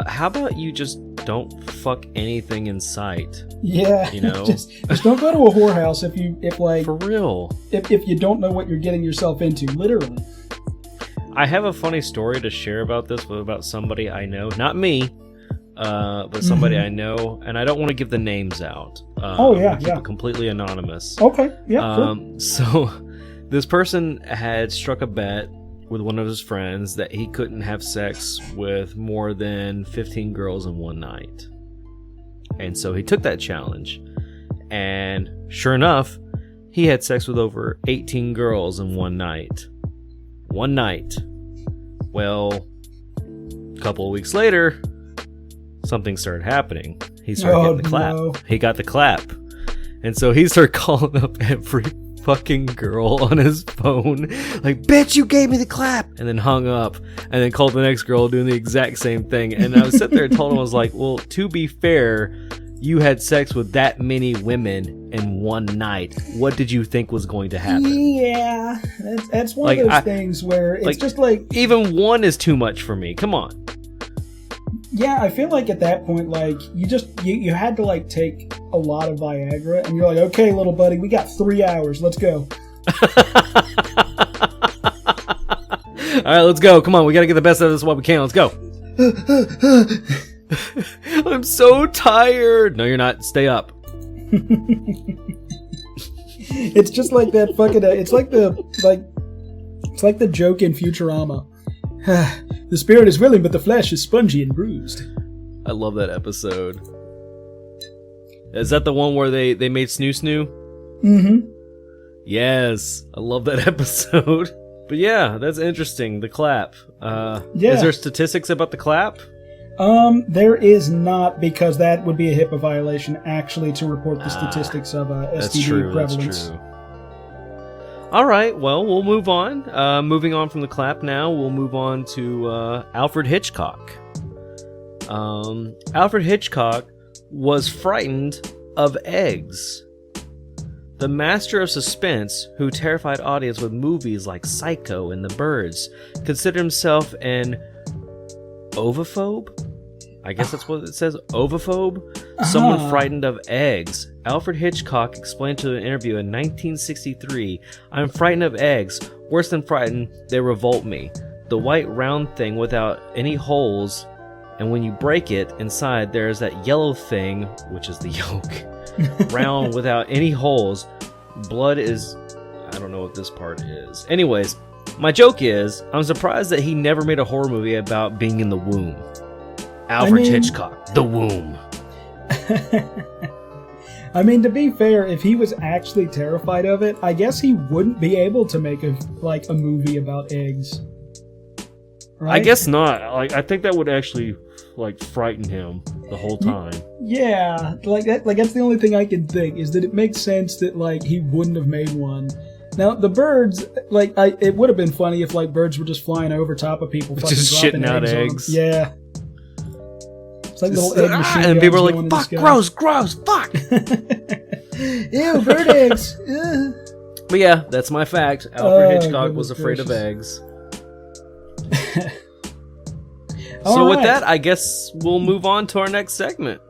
Speaker 7: how about you just don't fuck anything in sight?
Speaker 2: Yeah, just don't go to a whorehouse if
Speaker 7: for real.
Speaker 2: If you don't know what you're getting yourself into, literally.
Speaker 7: I have a funny story to share about this, about somebody I know, not me, but somebody I know, and I don't want to give the names out. Keep it completely anonymous.
Speaker 2: Okay, yeah. Sure.
Speaker 7: So this person had struck a bet with one of his friends that he couldn't have sex with more than 15 girls in one night. And so he took that challenge. And sure enough, he had sex with over 18 girls in one night. One night. Well, a couple of weeks later, something started happening. He started getting the clap. No. He got the clap. And so he started calling up every fucking girl on his phone, bitch, you gave me the clap, and then hung up, and then called the next girl doing the exact same thing. And I was sitting there and told him, I was like, well, to be fair, you had sex with that many women in one night. What did you think was going to happen?
Speaker 2: Yeah, that's one of those things where it's just
Speaker 7: even one is too much for me. Come on.
Speaker 2: Yeah, I feel like at that point, you had to take a lot of Viagra, and you're like, okay, little buddy, we got 3 hours, let's go.
Speaker 7: All right, let's go. Come on, we got to get the best out of this while we can. Let's go. I'm so tired. No, you're not. Stay up.
Speaker 2: It's just like that fucking. It's like the joke in Futurama. The spirit is willing, but the flesh is spongy and bruised.
Speaker 7: I love that episode. Is that the one where they made Snoo Snoo?
Speaker 2: Mm-hmm.
Speaker 7: Yes, I love that episode. But yeah, that's interesting. The clap.
Speaker 2: Yeah.
Speaker 7: Is there statistics about the clap?
Speaker 2: There is not, because that would be a HIPAA violation, actually, to report the statistics of STD prevalence. That's true.
Speaker 7: All right, well, we'll move on. Moving on from the clap now, we'll move on to Alfred Hitchcock. Alfred Hitchcock was frightened of eggs. The master of suspense, who terrified audience with movies like Psycho and The Birds, considered himself an ovophobe? I guess that's what it says, ovophobe? Someone frightened of eggs. Alfred Hitchcock explained to an interview in 1963, "I'm frightened of eggs. Worse than frightened, they revolt me. The white round thing without any holes, and when you break it, inside there's that yellow thing, which is the yolk, round without any holes. Blood is..." I don't know what this part is. Anyways, my joke is, I'm surprised that he never made a horror movie about being in the womb. Alfred Hitchcock, The Womb.
Speaker 2: I mean, to be fair, if he was actually terrified of it, I guess he wouldn't be able to make a movie about eggs. Right?
Speaker 7: I guess not. I think that would actually frighten him the whole time.
Speaker 2: Yeah, that's the only thing I can think, is that it makes sense that he wouldn't have made one. Now the birds, it would have been funny if birds were just flying over top of people,
Speaker 7: just shitting out eggs.
Speaker 2: Yeah. It's little egg machine
Speaker 7: and people are like, "Fuck, gross, fuck."
Speaker 2: Ew, bird eggs.
Speaker 7: But yeah, that's my fact. Alfred Hitchcock was afraid of eggs. So with
Speaker 2: right.
Speaker 7: that, I guess we'll move on to our next segment.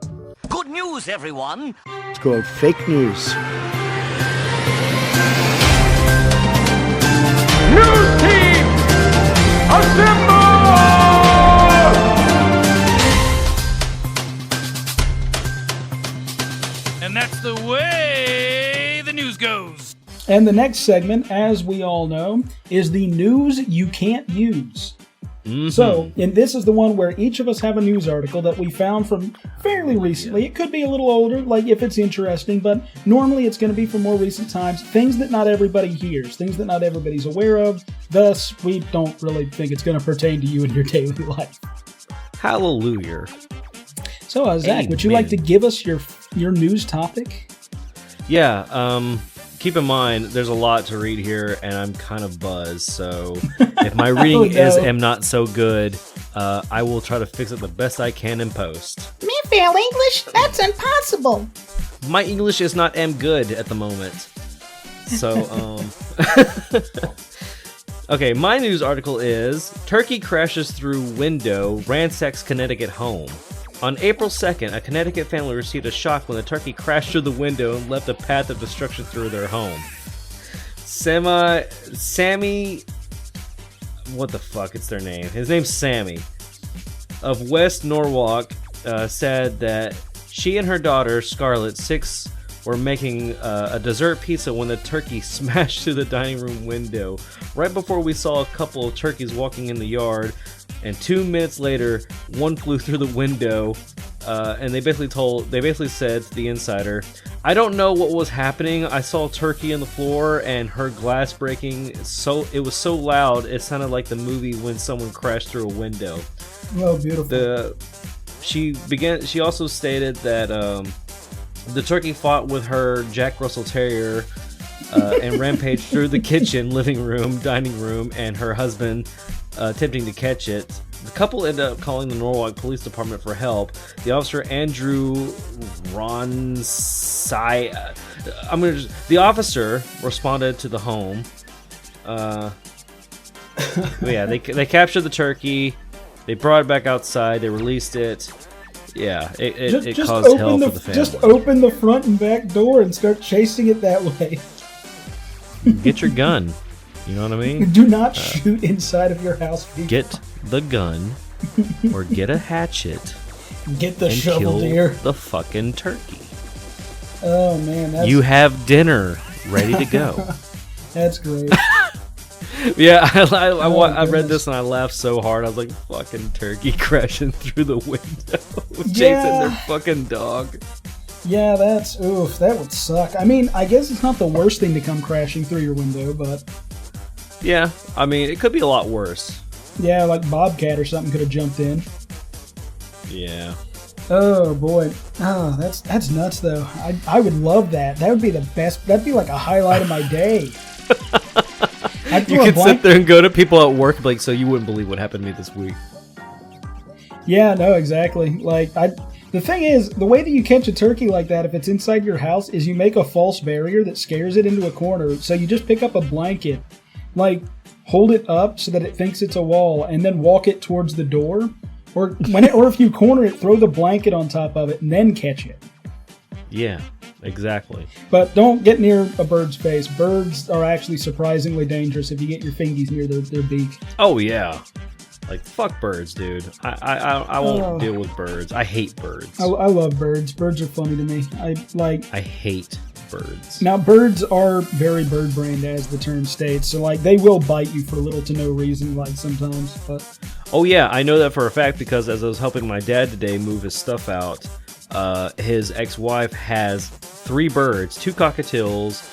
Speaker 1: Good news, everyone.
Speaker 8: It's called fake news.
Speaker 1: News team, assemble! And that's the way the news goes.
Speaker 2: And the next segment, as we all know, is the news you can't use. So, and this is the one where each of us have a news article that we found from fairly recently. It could be a little older, like if it's interesting, but normally it's going to be from more recent times. Things that not everybody hears, things that not everybody's aware of. Thus, we don't really think it's going to pertain to you in your daily life.
Speaker 7: Hallelujah.
Speaker 2: So, Zach, would you like to give us your news topic?
Speaker 7: Yeah, keep in mind, there's a lot to read here, and I'm kind of buzzed, so if my reading am not so good, I will try to fix it the best I can in post.
Speaker 4: Me fail English? That's impossible.
Speaker 7: My English is not good at the moment. So, okay, my news article is, Turkey crashes through window, ransacks Connecticut home. On April 2nd, a Connecticut family received a shock when the turkey crashed through the window and left a path of destruction through their home. Sammy... What the fuck? It's their name. His name's Sammy. Of West Norwalk, said that she and her daughter, Scarlett, 6, were making a dessert pizza when the turkey smashed through the dining room window. Right before we saw a couple of turkeys walking in the yard, and 2 minutes later, one flew through the window, and they basically said to the insider, "I don't know what was happening. I saw a turkey on the floor and heard glass breaking. So it was so loud, it sounded like the movie when someone crashed through a window."
Speaker 2: Oh, beautiful.
Speaker 7: She also stated that the turkey fought with her Jack Russell Terrier and rampaged through the kitchen, living room, dining room, and her husband attempting to catch it. The couple ended up calling the Norwalk Police Department for help. The officer Andrew the officer responded to the home. Yeah, they captured the turkey. They brought it back outside. They released it. Yeah, it caused hell for the family.
Speaker 2: Just open the front and back door and start chasing it that way.
Speaker 7: Get your gun. You know what I mean?
Speaker 2: Do not shoot inside of your house, people.
Speaker 7: Get the gun or get a hatchet.
Speaker 2: Get the
Speaker 7: and
Speaker 2: shovel,
Speaker 7: kill
Speaker 2: dear.
Speaker 7: The fucking turkey.
Speaker 2: Oh man,
Speaker 7: you have dinner ready to go.
Speaker 2: That's great.
Speaker 7: Yeah, I read this and I laughed so hard. I was like, fucking turkey crashing through the window, chasing their fucking dog.
Speaker 2: Yeah, that would suck. I mean, I guess it's not the worst thing to come crashing through your window, but...
Speaker 7: Yeah, I mean, it could be a lot worse.
Speaker 2: Yeah, like Bobcat or something could have jumped in.
Speaker 7: Yeah.
Speaker 2: Oh, boy. Oh, that's nuts, though. I would love that. That would be the best. That'd be like a highlight of my day.
Speaker 7: You could sit there and go to people at work and be like, so you wouldn't believe what happened to me this week.
Speaker 2: Yeah, no, exactly. Like, the thing is, the way that you catch a turkey like that, if it's inside your house, is you make a false barrier that scares it into a corner. So you just pick up a blanket, like, hold it up so that it thinks it's a wall, and then walk it towards the door. Or if you corner it, throw the blanket on top of it, and then catch it.
Speaker 7: Yeah, exactly.
Speaker 2: But don't get near a bird's face. Birds are actually surprisingly dangerous if you get your fingies near their beak.
Speaker 7: Oh, yeah. Like, fuck birds, dude. I won't deal with birds. I hate birds.
Speaker 2: I love birds. Birds are funny to me.
Speaker 7: I hate birds.
Speaker 2: Now, birds are very bird-brained, as the term states. So, like, they will bite you for little to no reason, like, sometimes. But
Speaker 7: oh, yeah. I know that for a fact because as I was helping my dad today move his stuff out, his ex-wife has 3 birds, 2 cockatiels,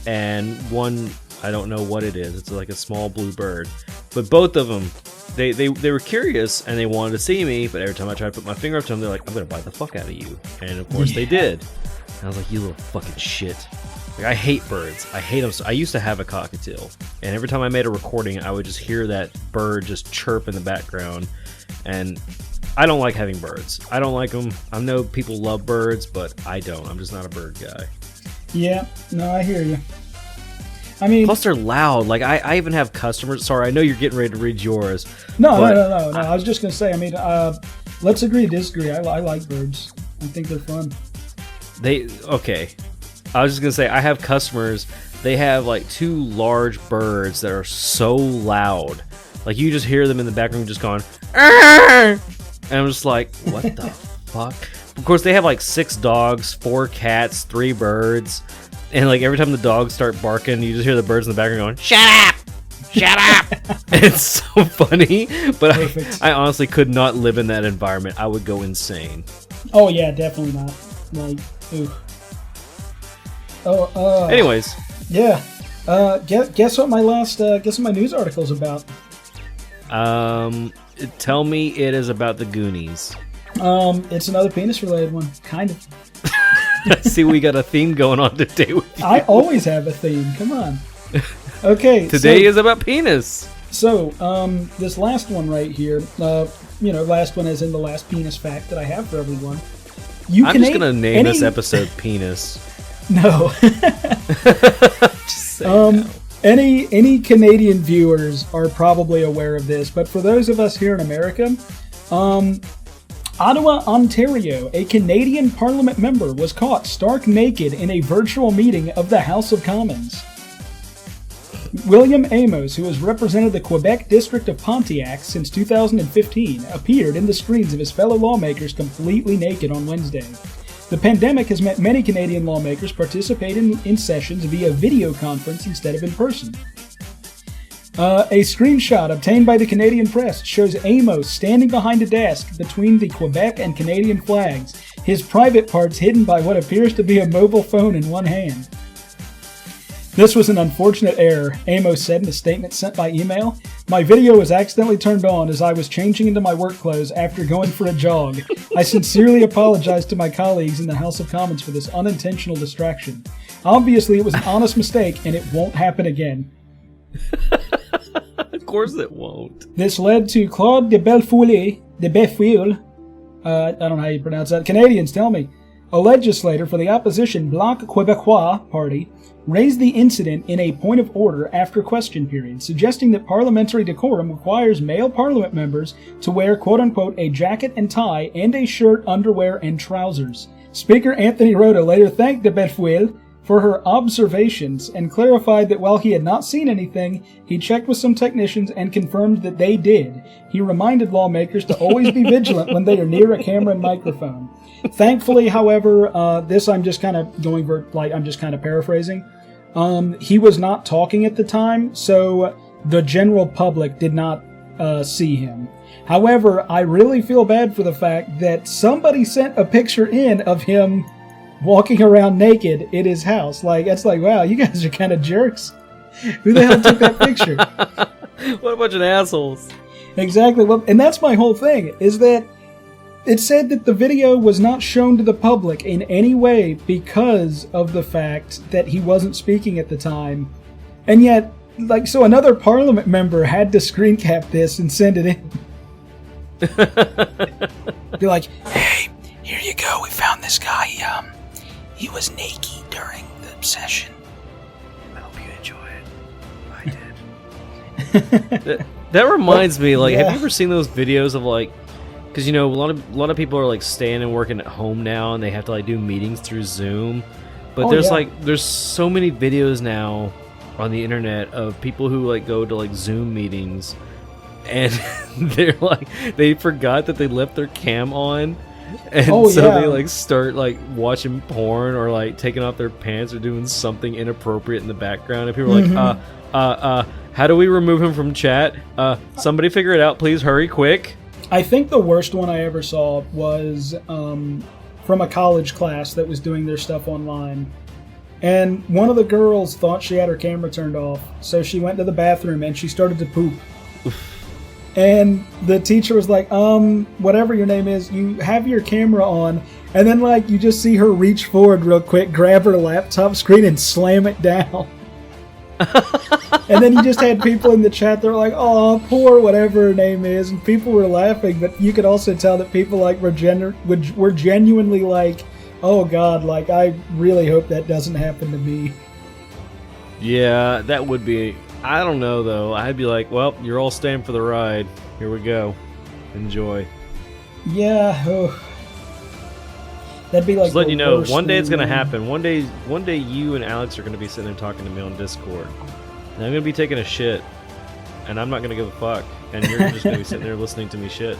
Speaker 7: and one, I don't know what it is. It's like a small blue bird. But both of them, they were curious and they wanted to see me, but every time I tried to put my finger up to them, they're like, I'm going to bite the fuck out of you. And of course they did. And I was like, you little fucking shit. Like, I hate birds. I hate them. I used to have a cockatiel, and every time I made a recording, I would just hear that bird just chirp in the background, and I don't like having birds. I don't like them. I know people love birds, but I don't. I'm just not a bird guy.
Speaker 2: yeah, no, I hear you. I mean,
Speaker 7: plus they're loud. Like I even have customers. Sorry, I know you're getting ready to read yours.
Speaker 2: No. I was just gonna say. I mean, let's agree to disagree. I like birds. I think they're fun.
Speaker 7: Okay. I was just gonna say I have customers. They have like 2 large birds that are so loud. Like you just hear them in the background just going, "Arr!" And I'm just like, what the fuck? Of course, they have like 6 dogs, 4 cats, 3 birds, and like every time the dogs start barking, you just hear the birds in the background going, "Shut up! Shut up!" It's so funny, but I honestly could not live in that environment. I would go insane.
Speaker 2: Oh yeah, definitely not. Like, oof. Oh.
Speaker 7: Anyways.
Speaker 2: Yeah. Guess what my news article's about?
Speaker 7: Tell me it is about the Goonies.
Speaker 2: It's another penis-related one, kind of.
Speaker 7: See, we got a theme going on today with you.
Speaker 2: I always have a theme. Come on. Okay.
Speaker 7: Today is about penis.
Speaker 2: So, this last one right here, last one as in the last penis fact that I have for everyone.
Speaker 7: I'm just gonna name this episode "Penis."
Speaker 2: No.
Speaker 7: Just say
Speaker 2: Any Canadian viewers are probably aware of this, but for those of us here in America, Ottawa, Ontario, a Canadian Parliament member was caught stark naked in a virtual meeting of the House of Commons. William Amos, who has represented the Quebec district of Pontiac since 2015, appeared in the screens of his fellow lawmakers completely naked on Wednesday. The pandemic has meant many Canadian lawmakers participate in sessions via video conference instead of in person. A screenshot obtained by the Canadian press shows Amos standing behind a desk between the Quebec and Canadian flags, his private parts hidden by what appears to be a mobile phone in one hand. This was an unfortunate error, Amos said in a statement sent by email. My video was accidentally turned on as I was changing into my work clothes after going for a jog. I sincerely apologize to my colleagues in the House of Commons for this unintentional distraction. Obviously, it was an honest mistake and it won't happen again.
Speaker 7: Of course it won't.
Speaker 2: This led to Claude de Bellefeuille, I don't know how you pronounce that. Canadians, tell me. A legislator for the opposition Bloc Québécois party raised the incident in a point of order after question period, suggesting that parliamentary decorum requires male parliament members to wear quote-unquote a jacket and tie and a shirt, underwear, and trousers. Speaker Anthony Rota later thanked de Bellefeuille for her observations and clarified that while he had not seen anything, he checked with some technicians and confirmed that they did. He reminded lawmakers to always be vigilant when they are near a camera and microphone. Thankfully, however, this I'm just kind of paraphrasing. He was not talking at the time, so the general public did not see him. However, I really feel bad for the fact that somebody sent a picture in of him walking around naked in his house. Like, it's like, wow, you guys are kind of jerks. Who the hell took that picture?
Speaker 7: What a bunch of assholes.
Speaker 2: Exactly. Well, and that's my whole thing, is that it said that the video was not shown to the public in any way because of the fact that he wasn't speaking at the time. And yet, so another parliament member had to screen cap this and send it in. Be like, hey, here you go. We found this guy. He was naked during the session. I hope you enjoy it. I did.
Speaker 7: That reminds me, have you ever seen those videos of because a lot of people are staying and working at home now, and they have to do meetings through Zoom. But there's so many videos now on the internet of people who go to Zoom meetings, and they're they forgot that they left their cam on, and they start watching porn or taking off their pants or doing something inappropriate in the background, and people are how do we remove him from chat? Somebody figure it out, please. Hurry, quick.
Speaker 2: I think the worst one I ever saw was from a college class that was doing their stuff online. And one of the girls thought she had her camera turned off, so she went to the bathroom and she started to poop. And the teacher was like, whatever your name is, you have your camera on. And then you just see her reach forward real quick, grab her laptop screen and slam it down. And then you just had people in the chat that were like, oh, poor whatever her name is, and people were laughing, but you could also tell that people were genuinely oh god, I really hope that doesn't happen to me.
Speaker 7: Yeah, that would be... I don't know, though. I'd be like, well, you're all staying for the ride. Here we go. Enjoy.
Speaker 2: Yeah. Oh. That'd be like...
Speaker 7: Just letting you know, one day it's
Speaker 2: thing,
Speaker 7: going to happen. One day you and Alex are going to be sitting there talking to me on Discord. And I'm going to be taking a shit. And I'm not going to give a fuck. And you're just going to be sitting there listening to me shit.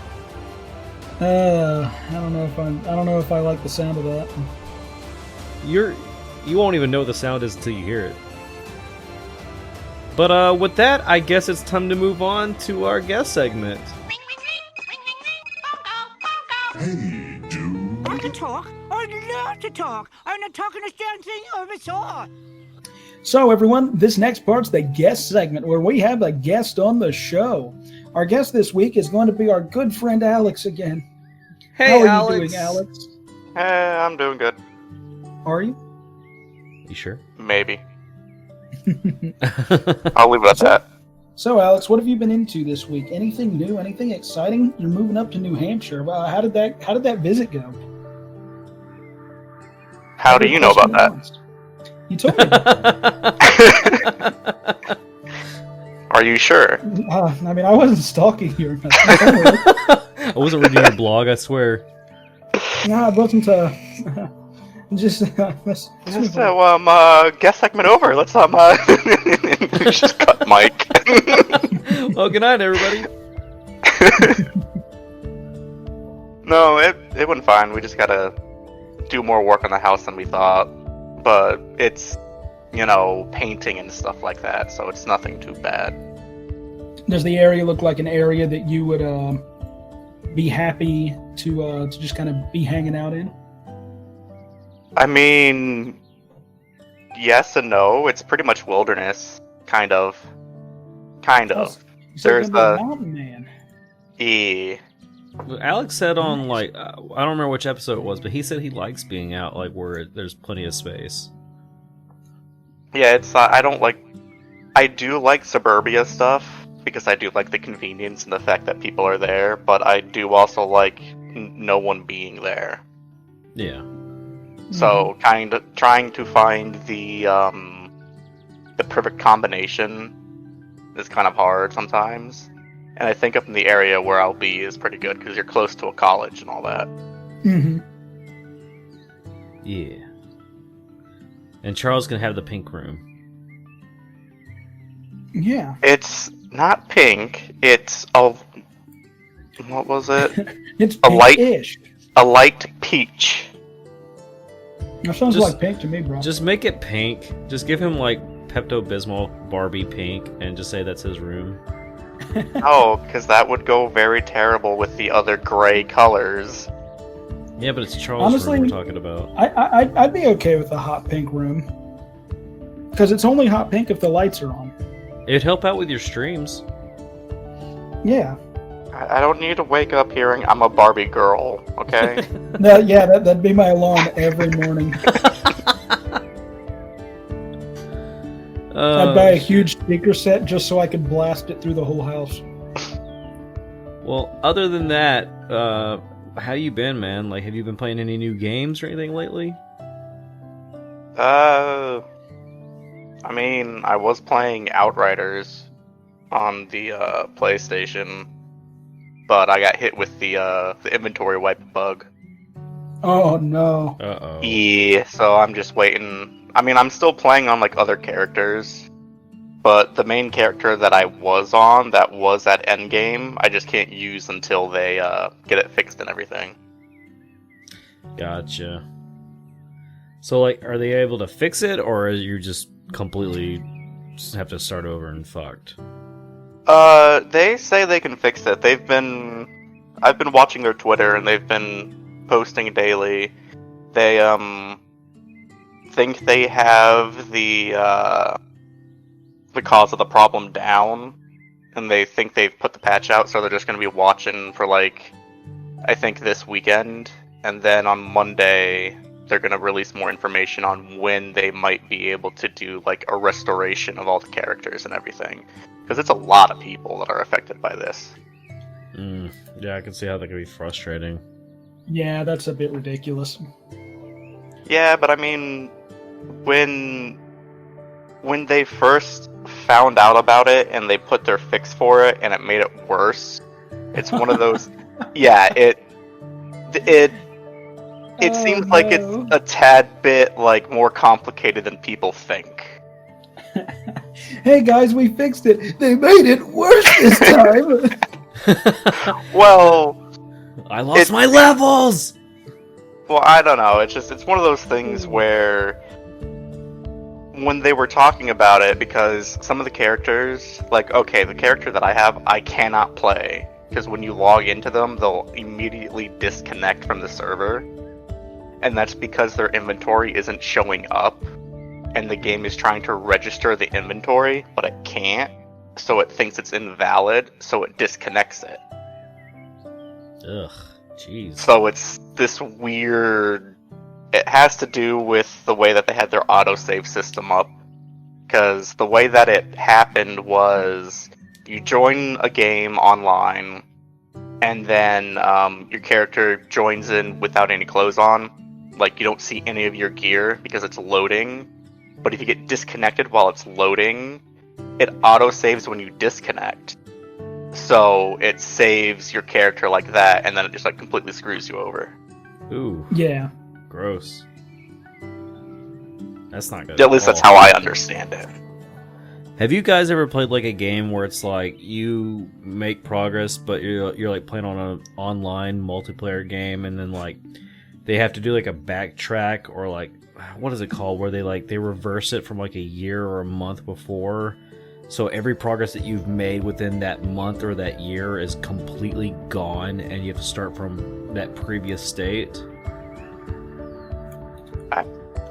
Speaker 2: I don't know if I like the sound of that.
Speaker 7: You won't even know what the sound is until you hear it. But with that, I guess it's time to move on to our guest segment.
Speaker 9: Hey, dude.
Speaker 10: Want to talk? I'd love to talk. I'm not talking this damn thing over saw.
Speaker 2: So everyone, this next part's the guest segment where we have a guest on the show. Our guest this week is going to be our good friend Alex again.
Speaker 7: Hey,
Speaker 2: How are you doing, Alex?
Speaker 11: I'm doing good.
Speaker 2: Are you?
Speaker 7: You sure?
Speaker 11: Maybe. I'll leave it at that.
Speaker 2: So, Alex, what have you been into this week? Anything new? Anything exciting? You're moving up to New Hampshire. How did that visit go?
Speaker 11: How do you know about that?
Speaker 2: You told me.
Speaker 11: Are you sure?
Speaker 2: I mean, I wasn't stalking you or nothing.
Speaker 7: I wasn't reading your blog, I swear.
Speaker 2: No, I wasn't. Just
Speaker 11: guest segment over. Let's just cut Mike.
Speaker 7: Well, good night, everybody.
Speaker 11: No, it went fine. We just gotta do more work on the house than we thought, but it's painting and stuff like that, so it's nothing too bad.
Speaker 2: Does the area look like an area that you would be happy to just kind of be hanging out in?
Speaker 11: I mean, yes and no. It's pretty much wilderness, kind of. There's a
Speaker 2: mountain man.
Speaker 11: Yeah.
Speaker 7: Alex said on I don't remember which episode it was, but he said he likes being out where there's plenty of space.
Speaker 11: Yeah, it's I do like suburbia stuff because I do like the convenience and the fact that people are there, but I do also like no one being there.
Speaker 7: Yeah.
Speaker 11: So kind of trying to find the perfect combination is kind of hard sometimes. And I think up in the area where I'll be is pretty good because you're close to a college and all that.
Speaker 2: Mm-hmm.
Speaker 7: Yeah. And Charles can have the pink room.
Speaker 2: Yeah.
Speaker 11: It's not pink. It's what was it?
Speaker 2: It's
Speaker 11: a
Speaker 2: pink-ish.
Speaker 11: A light peach.
Speaker 2: That sounds like pink to me, bro.
Speaker 7: Just make it pink. Just give him Pepto-Bismol Barbie pink and just say that's his room.
Speaker 11: Oh, because that would go very terrible with the other gray colors.
Speaker 7: Yeah, but it's Charles' room we're talking about.
Speaker 2: I'd be okay with a hot pink room. Because it's only hot pink if the lights are on.
Speaker 7: It'd help out with your streams.
Speaker 2: Yeah.
Speaker 11: I don't need to wake up hearing I'm a Barbie girl, okay?
Speaker 2: That'd be my alarm every morning. I'd buy a huge speaker set just so I could blast it through the whole house.
Speaker 7: Well, other than that, how you been, man? Have you been playing any new games or anything lately?
Speaker 11: I mean, I was playing Outriders on the PlayStation, but I got hit with the inventory wipe bug.
Speaker 2: Oh no.
Speaker 7: Uh-oh.
Speaker 11: Yeah, so I'm just waiting. I mean, I'm still playing on other characters, but the main character that I was on, that was at endgame, I just can't use until they get it fixed and everything.
Speaker 7: Gotcha. So, are they able to fix it, or are you just completely just have to start over and fucked?
Speaker 11: They say they can fix it. I've been watching their Twitter, and they've been posting daily. They, think they have the cause of the problem down, and they think they've put the patch out, so they're just going to be watching for I think this weekend, and then on Monday they're going to release more information on when they might be able to do a restoration of all the characters and everything, because it's a lot of people that are affected by this.
Speaker 7: Yeah, I can see how that could be frustrating.
Speaker 2: Yeah, that's a bit ridiculous.
Speaker 11: Yeah, but I mean, when when they first found out about it and they put their fix for it and it made it worse, it's one of those. Yeah, it seems like it's a tad bit like more complicated than people think.
Speaker 2: Hey guys, we fixed it. They made it worse this time.
Speaker 11: Well,
Speaker 7: I lost my levels.
Speaker 11: Well, I don't know. It's one of those things where when they were talking about it, because some of the characters, like, okay, the character that I have, I cannot play. Because when you log into them, they'll immediately disconnect from the server. And that's because their inventory isn't showing up. And the game is trying to register the inventory, but it can't. So it thinks it's invalid, so it disconnects it.
Speaker 7: Ugh, jeez.
Speaker 11: So it's this weird... It has to do with the way that they had their autosave system up. Because the way that it happened was... You join a game online, and then your character joins in without any clothes on. Like, you don't see any of your gear because it's loading. But if you get disconnected while it's loading, it autosaves when you disconnect. So it saves your character like that, and then it just like completely screws you over.
Speaker 7: Ooh.
Speaker 2: Yeah.
Speaker 7: Gross. That's not good.
Speaker 11: At least that's how I understand it.
Speaker 7: Have you guys ever played like a game where it's like you make progress, but you're like playing on an online multiplayer game, and then like they have to do like a backtrack, or like what is it called, where they reverse it from like a year or a month before, so every progress that you've made within that month or that year is completely gone, and you have to start from that previous state?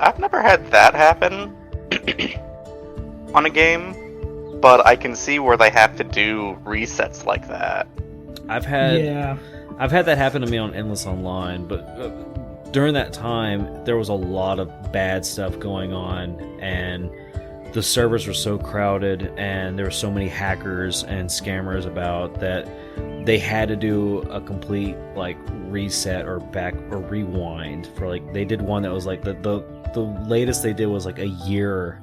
Speaker 11: I've never had that happen on a game, but I can see where they have to do resets like that.
Speaker 7: I've had that happen to me on Endless Online, but during that time there was a lot of bad stuff going on, and the servers were so crowded, and there were so many hackers and scammers about that they had to do a complete like reset or back or rewind for like, they did one that was like the latest they did was like a year.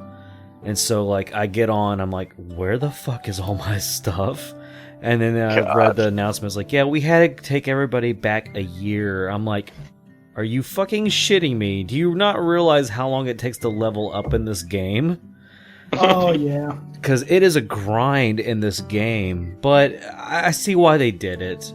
Speaker 7: And so like I get on, I'm like, where the fuck is all my stuff? And then I read the announcements like, yeah, we had to take everybody back a year. I'm like, are you fucking shitting me? Do you not realize how long it takes to level up in this game?
Speaker 2: Oh yeah.
Speaker 7: Because it is a grind in this game, but I see why they did it,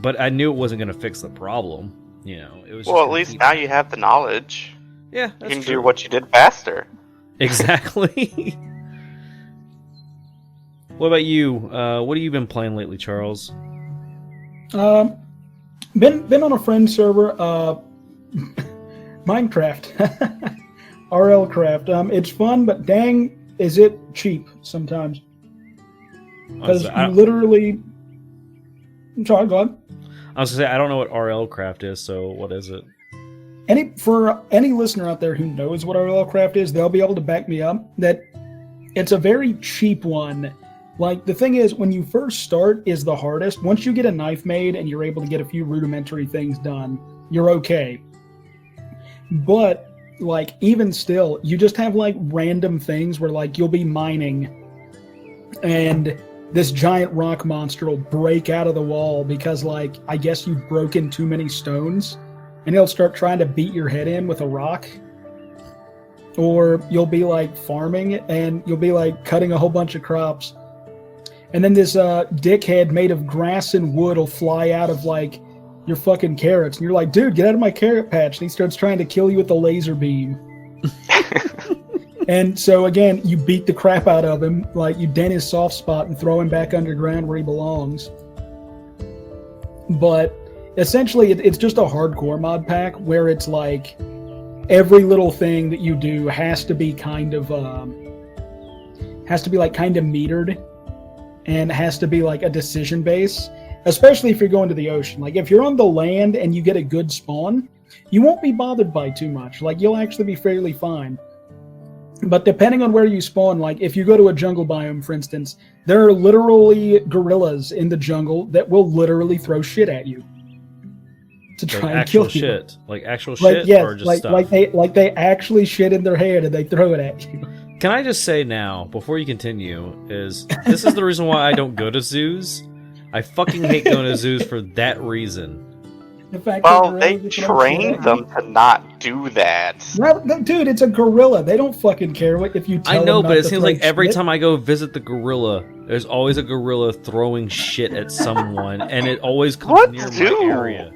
Speaker 7: but I knew it wasn't going to fix the problem. You know, it was.
Speaker 11: Well, at least now you have the knowledge.
Speaker 7: Yeah,
Speaker 11: you can do what you did faster.
Speaker 7: Exactly. What about you? What have you been playing lately, Charles?
Speaker 2: Been on a friend server. Minecraft. RL Craft. It's fun, but dang, is it cheap sometimes? Because you literally. Sorry, go on.
Speaker 7: I was gonna say I don't know what RL Craft is, so what is it?
Speaker 2: For any listener out there who knows what RL Craft is, they'll be able to back me up that it's a very cheap one. Like, the thing is, when you first start is the hardest. Once you get a knife made and you're able to get a few rudimentary things done, you're okay. But like, even still, you just have like random things where like you'll be mining and this giant rock monster will break out of the wall because like, I guess you've broken too many stones, and he'll start trying to beat your head in with a rock. Or you'll be like farming and you'll be like cutting a whole bunch of crops, and then this dickhead made of grass and wood will fly out of like your fucking carrots, and you're like, dude, get out of my carrot patch, and he starts trying to kill you with a laser beam. And so again, you beat the crap out of him, like you dent his soft spot and throw him back underground where he belongs. But essentially it's just a hardcore mod pack where it's like every little thing that you do has to be kind of metered, and has to be like a decision base. Especially if you're going to the ocean. Like, if you're on the land and you get a good spawn, you won't be bothered by too much. Like, you'll actually be fairly fine. But depending on where you spawn, like, if you go to a jungle biome, for instance, there are literally gorillas in the jungle that will literally throw shit at you. to try
Speaker 7: Like
Speaker 2: and
Speaker 7: actual
Speaker 2: kill you.
Speaker 7: shit. Like actual
Speaker 2: Like
Speaker 7: shit,
Speaker 2: yes,
Speaker 7: or just
Speaker 2: like
Speaker 7: stuff.
Speaker 2: like they actually shit in their hand and they throw it at you.
Speaker 7: Can I just say now, before you continue, this is the reason why I don't go to zoos. I fucking hate going to zoos for that reason.
Speaker 2: The fact
Speaker 11: Well,
Speaker 2: that
Speaker 11: they
Speaker 2: gorillas are throwing shit
Speaker 11: trained
Speaker 2: at
Speaker 11: them to not do that.
Speaker 2: you. No, dude, it's a gorilla. They don't fucking care what if you tell
Speaker 7: I know,
Speaker 2: them
Speaker 7: but
Speaker 2: not
Speaker 7: it
Speaker 2: to
Speaker 7: seems
Speaker 2: throw
Speaker 7: like every
Speaker 2: shit.
Speaker 7: time I go visit the gorilla, there's always a gorilla throwing shit at someone, and it always comes
Speaker 11: What
Speaker 7: near
Speaker 11: zoo?
Speaker 7: my area.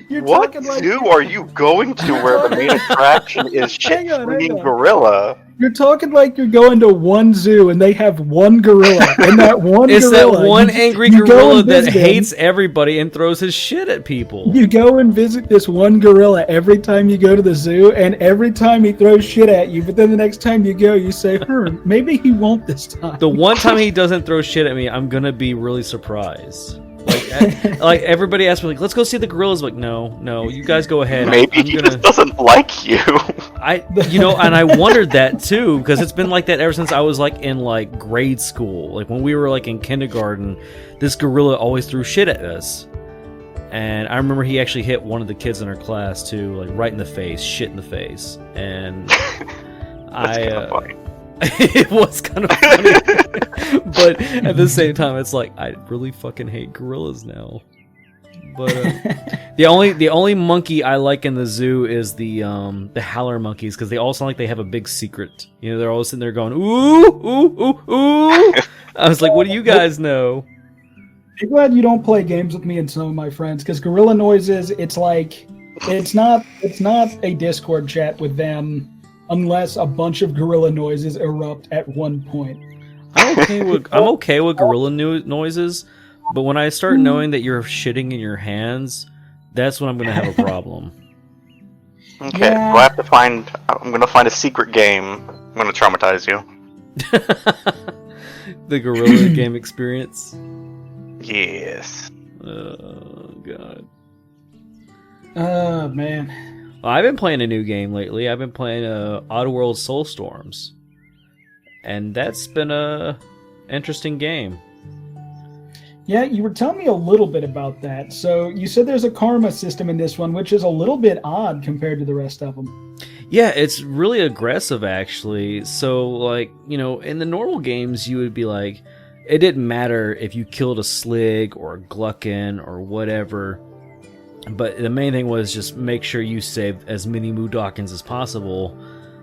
Speaker 2: You're
Speaker 11: What
Speaker 2: talking like
Speaker 11: zoo are you going to where the main attraction is
Speaker 2: Hang on, hang
Speaker 11: shit-flinging
Speaker 2: on.
Speaker 11: gorilla?
Speaker 2: You're talking like you're going to one zoo and they have one gorilla, and that one
Speaker 7: It's
Speaker 2: gorilla,
Speaker 7: that one
Speaker 2: you
Speaker 7: angry
Speaker 2: go
Speaker 7: gorilla
Speaker 2: and
Speaker 7: that
Speaker 2: visit him.
Speaker 7: hates everybody and throws his shit at people.
Speaker 2: You go and visit this one gorilla every time you go to the zoo, and every time he throws shit at you, but then the next time you go, you say, maybe he won't this time.
Speaker 7: The one time he doesn't throw shit at me, I'm gonna be really surprised. Like everybody asks me, like, let's go see the gorillas. Like, no, you guys go ahead.
Speaker 11: Maybe
Speaker 7: I'm
Speaker 11: he
Speaker 7: gonna.
Speaker 11: just doesn't like you.
Speaker 7: And I wondered that too, because it's been like that ever since I was like in like grade school. Like when we were like in kindergarten, this gorilla always threw shit at us. And I remember he actually hit one of the kids in our class too, like right in the face, shit in the face. And it was kind of funny. But at the same time, it's like I really fucking hate gorillas now. But the only monkey I like in the zoo is the howler monkeys, because they all sound like they have a big secret. You know, they're all sitting there going ooh ooh ooh ooh. I was like, what do you guys know?
Speaker 2: I'm glad you don't play games with me and some of my friends, because gorilla noises, it's like it's not a Discord chat with them unless a bunch of gorilla noises erupt at one point.
Speaker 7: I'm okay with gorilla noises, but when I start knowing that you're shitting in your hands, that's when I'm gonna have a problem.
Speaker 11: Okay,
Speaker 2: Yeah.
Speaker 11: so I'm gonna find a secret game. I'm gonna traumatize you.
Speaker 7: The gorilla game experience.
Speaker 11: Yes.
Speaker 7: Oh god.
Speaker 2: Oh man.
Speaker 7: Well, I've been playing a new game lately. I've been playing Oddworld Soulstorms, and that's been a interesting game.
Speaker 2: Yeah, you were telling me a little bit about that. So you said there's a karma system in this one, which is a little bit odd compared to the rest of them.
Speaker 7: Yeah, it's really aggressive, actually. So, like, you know, in the normal games, you would be like, it didn't matter if you killed a Slig or a Gluckin or whatever, but the main thing was just make sure you save as many Mudokons as possible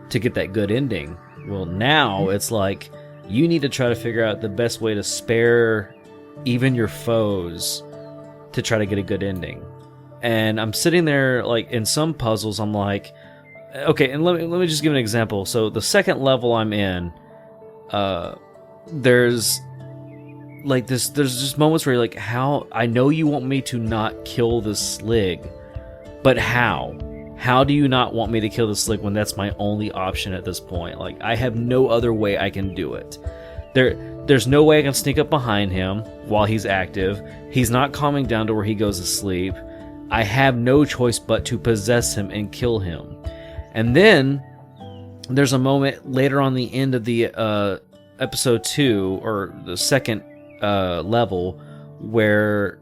Speaker 7: to get that good ending. Well, now it's like, you need to try to figure out the best way to spare even your foes to try to get a good ending. And I'm sitting there, like, in some puzzles, I'm like, okay, and let me just give an example. So the second level I'm in, there's just moments where you're like, how, I know you want me to not kill this Slig, but how? How do you not want me to kill the Slig when that's my only option at this point? Like, I have no other way I can do it. There's no way I can sneak up behind him while he's active. He's not calming down to where he goes to sleep. I have no choice but to possess him and kill him. And then there's a moment later on the end of the episode 2, or the second level, where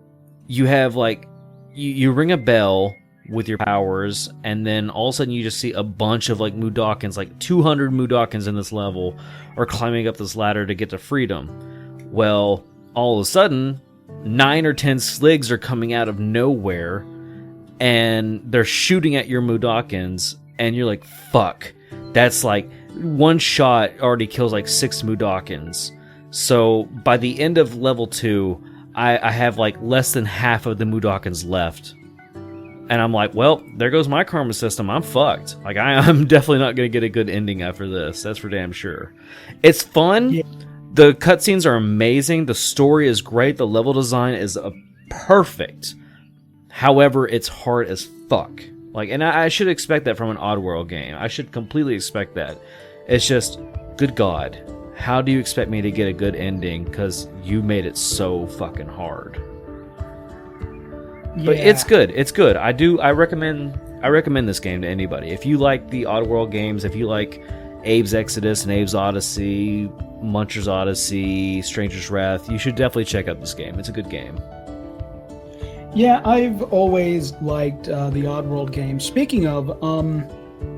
Speaker 7: you have like you ring a bell with your powers, and then all of a sudden you just see a bunch of like Mudokons, like 200 Mudokons in this level, are climbing up this ladder to get to freedom. Well, all of a sudden 9 or 10 Sligs are coming out of nowhere, and they're shooting at your Mudokons, and you're like, fuck, that's like one shot already kills like 6 Mudokons. So by the end of level 2, I have like less than half of the Mudokons left. And I'm like, well, there goes my karma system. I'm fucked. Like, I'm definitely not going to get a good ending after this. That's for damn sure. It's fun. Yeah. The cutscenes are amazing. The story is great. The level design is perfect. However, it's hard as fuck. Like, and I should expect that from an Oddworld game. I should completely expect that. It's just, good God, how do you expect me to get a good ending? Because you made it so fucking hard. Yeah. But it's good. It's good. I recommend this game to anybody. If you like the Oddworld games, if you like Abe's Exodus and Abe's Odyssey, Muncher's Odyssey, Stranger's Wrath, you should definitely check out this game. It's a good game.
Speaker 2: Yeah, I've always liked the Oddworld games. Speaking of,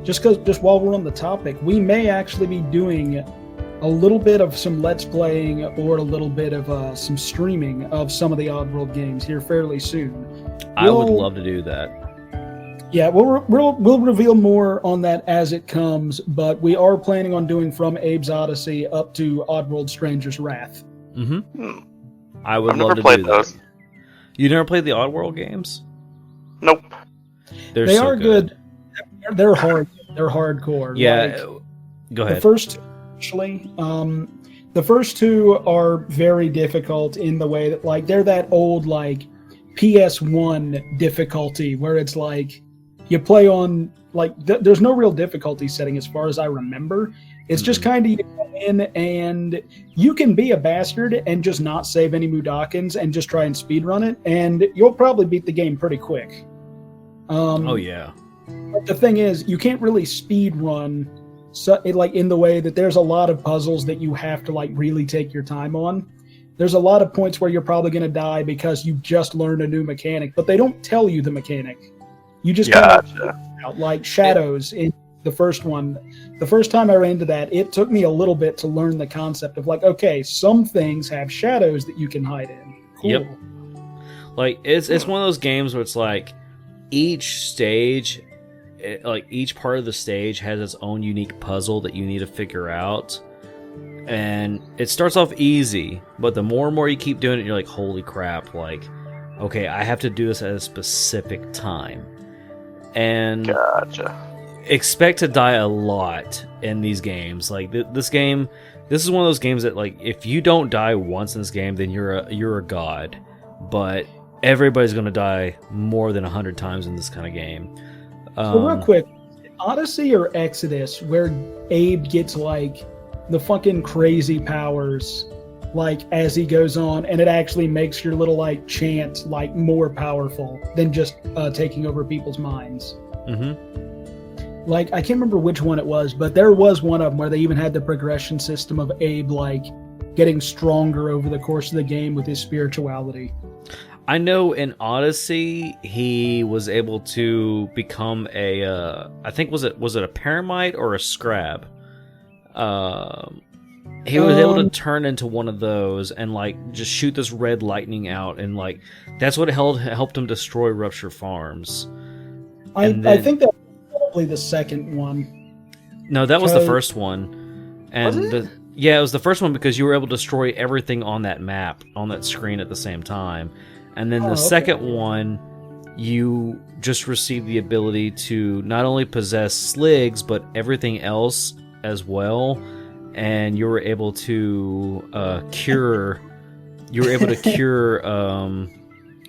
Speaker 2: just while we're on the topic, we may actually be doing a little bit of some Let's Playing or a little bit of some streaming of some of the Oddworld games here fairly soon.
Speaker 7: I would love to do that.
Speaker 2: Yeah, we'll reveal more on that as it comes, but we are planning on doing from Abe's Odyssey up to Oddworld Stranger's Wrath.
Speaker 7: Mm-hmm. I would
Speaker 11: I've
Speaker 7: love
Speaker 11: never
Speaker 7: to
Speaker 11: played
Speaker 7: do
Speaker 11: those.
Speaker 7: that. You never played the Oddworld games?
Speaker 11: Nope.
Speaker 2: They
Speaker 7: so
Speaker 2: are good. They're hard. They're hardcore.
Speaker 7: Yeah. Go ahead.
Speaker 2: The first, actually, the first two are very difficult in the way that, like, they're that old, like, PS1 difficulty where it's like you play on, like, there's no real difficulty setting as far as I remember. It's just kind of you go in and you can be a bastard and just not save any Mudokons and just try and speedrun it, and you'll probably beat the game pretty quick.
Speaker 7: Oh, yeah.
Speaker 2: But the thing is, you can't really speedrun like in the way that there's a lot of puzzles that you have to like really take your time on. There's a lot of points where you're probably going to die because you just learned a new mechanic, but they don't tell you the mechanic. You just
Speaker 11: Gotcha.
Speaker 2: out like shadows in the first one. The first time I ran into that, it took me a little bit to learn the concept of like, okay, some things have shadows that you can hide in. Cool.
Speaker 7: Yep. Like it's one of those games where it's like each stage, like each part of the stage has its own unique puzzle that you need to figure out. And it starts off easy, but the more and more you keep doing it, you're like, holy crap, like, okay, I have to do this at a specific time. And
Speaker 11: Gotcha.
Speaker 7: expect to die a lot in these games. Like this is one of those games that, like, if you don't die once in this game, then you're a god. But everybody's gonna die more than 100 times in this kind of game.
Speaker 2: So real quick, Odyssey or Exodus, where Abe gets like the fucking crazy powers, like as he goes on, and it actually makes your little like chant like more powerful than just taking over people's minds.
Speaker 7: Mm-hmm.
Speaker 2: Like I can't remember which one it was, but there was one of them where they even had the progression system of Abe like getting stronger over the course of the game with his spirituality.
Speaker 7: I know in Odyssey he was able to become a I think was it a Paramite or a Scrab. He was able to turn into one of those and like just shoot this red lightning out, and like that's what helped him destroy Rupture Farms.
Speaker 2: I think that was probably the second one.
Speaker 7: No, that was the first one. And
Speaker 2: Was it?
Speaker 7: Yeah, it was the first one because you were able to destroy everything on that map, on that screen at the same time. And then the second one, you just received the ability to not only possess Sligs, but everything else as well. And you were able to cure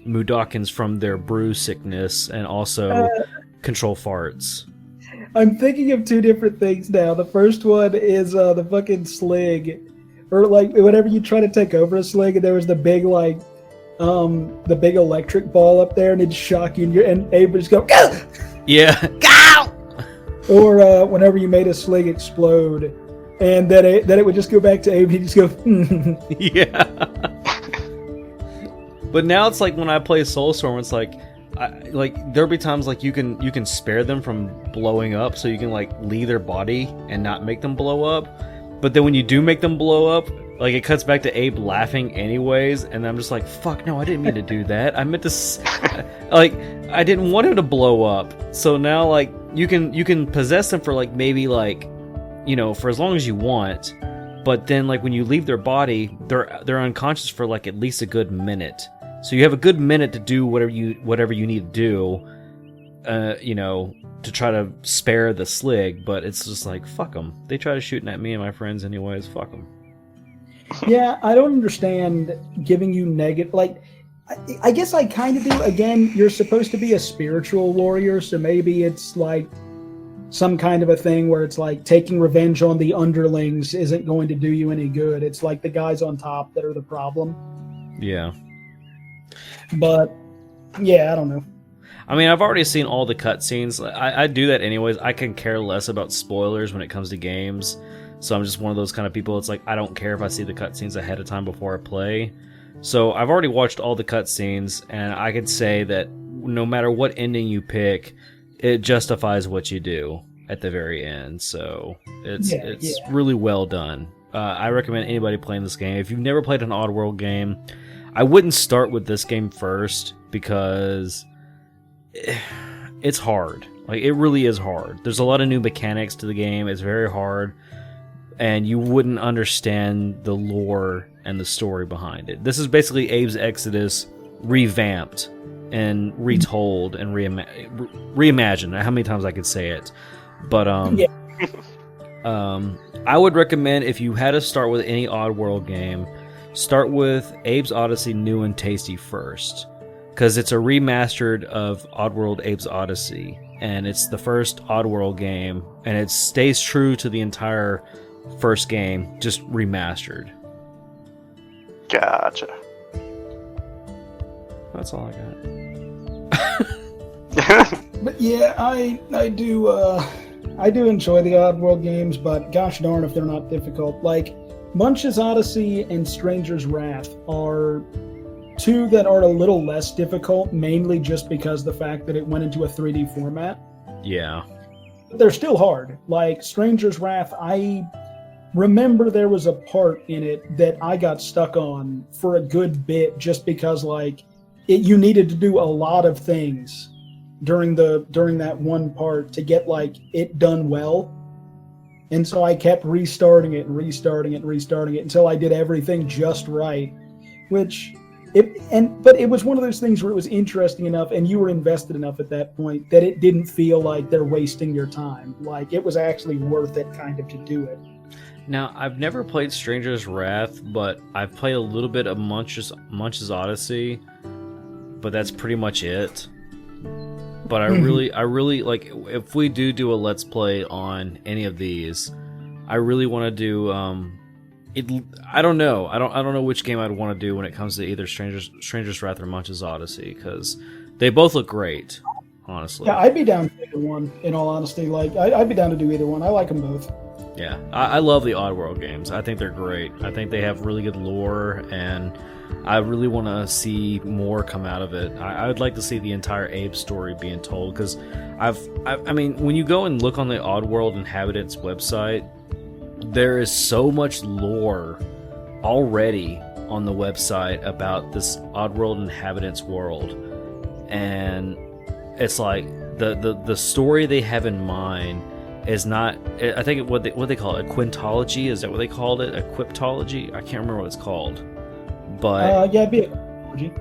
Speaker 7: Mudokons from their brew sickness, and also control farts.
Speaker 2: I'm thinking of two different things now. The first one is the fucking Slig, or like whenever you try to take over a Slig, and there was the big like the big electric ball up there, and it'd shock you, and Abe would just go, go!
Speaker 7: Yeah.
Speaker 2: Go! Or whenever you made a Slig explode, and then it would just go back to Abe, and he'd just go,
Speaker 7: yeah. But now it's like when I play Soulstorm, it's like, there'll be times like you can spare them from blowing up, so you can like leave their body and not make them blow up. But then when you do make them blow up, like it cuts back to Abe laughing anyways, and I'm just like, fuck no, I didn't mean to do that. I meant to, like, I didn't want him to blow up. So now like you can possess them for like maybe like, you know, for as long as you want. But then like when you leave their body, they're unconscious for like at least a good minute. So you have a good minute to do whatever you need to do, you know, to try to spare the Slig. But it's just like, fuck them. They try to shooting at me and my friends anyways. Fuck them.
Speaker 2: Yeah, I don't understand giving you negative. Like, I guess I kind of do. Again, you're supposed to be a spiritual warrior, so maybe it's like some kind of a thing where it's like taking revenge on the underlings isn't going to do you any good. It's like the guys on top that are the problem.
Speaker 7: Yeah.
Speaker 2: But yeah, I don't know.
Speaker 7: I mean, I've already seen all the cutscenes. I do that anyways. I can care less about spoilers when it comes to games. So I'm just one of those kind of people. It's like, I don't care if I see the cutscenes ahead of time before I play. So I've already watched all the cutscenes, and I could say that no matter what ending you pick, it justifies what you do at the very end. So it's really well done. I recommend anybody playing this game. If you've never played an Oddworld game, I wouldn't start with this game first because it's hard. Like, it really is hard. There's a lot of new mechanics to the game. It's very hard, and you wouldn't understand the lore and the story behind it. This is basically Abe's Exodus revamped and retold and reimagined. How many times I could say it. But I would recommend, if you had to start with any Oddworld game, start with Abe's Odyssey New and Tasty first, because it's a remastered of Oddworld Abe's Odyssey, and it's the first Oddworld game, and it stays true to the entire first game, just remastered.
Speaker 11: Gotcha.
Speaker 7: That's all I
Speaker 11: got.
Speaker 2: But yeah, I do enjoy the Oddworld games, but gosh darn if they're not difficult. Like, Munch's Odyssey and Stranger's Wrath are two that are a little less difficult, mainly just because the fact that it went into a 3D format.
Speaker 7: Yeah.
Speaker 2: But they're still hard. Like, Stranger's Wrath, I remember there was a part in it that I got stuck on for a good bit just because, like, you needed to do a lot of things during that one part to get, like, it done well. And so I kept restarting it until I did everything just right. But it was one of those things where it was interesting enough and you were invested enough at that point that it didn't feel like they're wasting your time. Like, it was actually worth it kind of to do it.
Speaker 7: Now, I've never played Stranger's Wrath, but I've played a little bit of Munch's Odyssey, but that's pretty much it. But I really like, if we do a Let's Play on any of these, I really want to do I don't know. I don't know which game I'd want to do when it comes to either Stranger's Wrath or Munch's Odyssey, because they both look great, honestly.
Speaker 2: Yeah, I'd be down to either one, in all honesty. Like, I'd be down to do either one. I like them both.
Speaker 7: Yeah, I love the Oddworld games. I think they're great. I think they have really good lore, and I really want to see more come out of it. I would like to see the entire Abe story being told, because I mean, when you go and look on the Oddworld Inhabitants website, there is so much lore already on the website about this Oddworld Inhabitants world, and it's like the story they have in mind is not. I think what they call it, a quintology. Is that what they called it? A quiptology? I can't remember what it's called. But
Speaker 2: yeah, it'd be a quintology.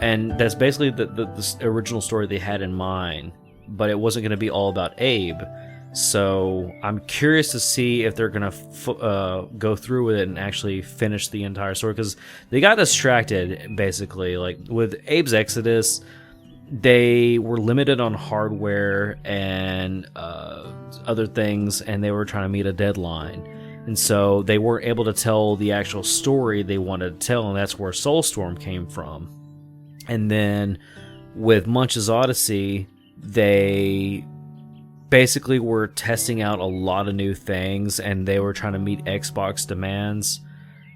Speaker 7: And that's basically the original story they had in mind, but it wasn't going to be all about Abe. So I'm curious to see if they're going to go through with it and actually finish the entire story, because they got distracted, basically. Like, with Abe's Exodus, they were limited on hardware and other things, and they were trying to meet a deadline. And so they weren't able to tell the actual story they wanted to tell, and that's where Soulstorm came from. And then with Munch's Odyssey, they basically were testing out a lot of new things, and they were trying to meet Xbox demands.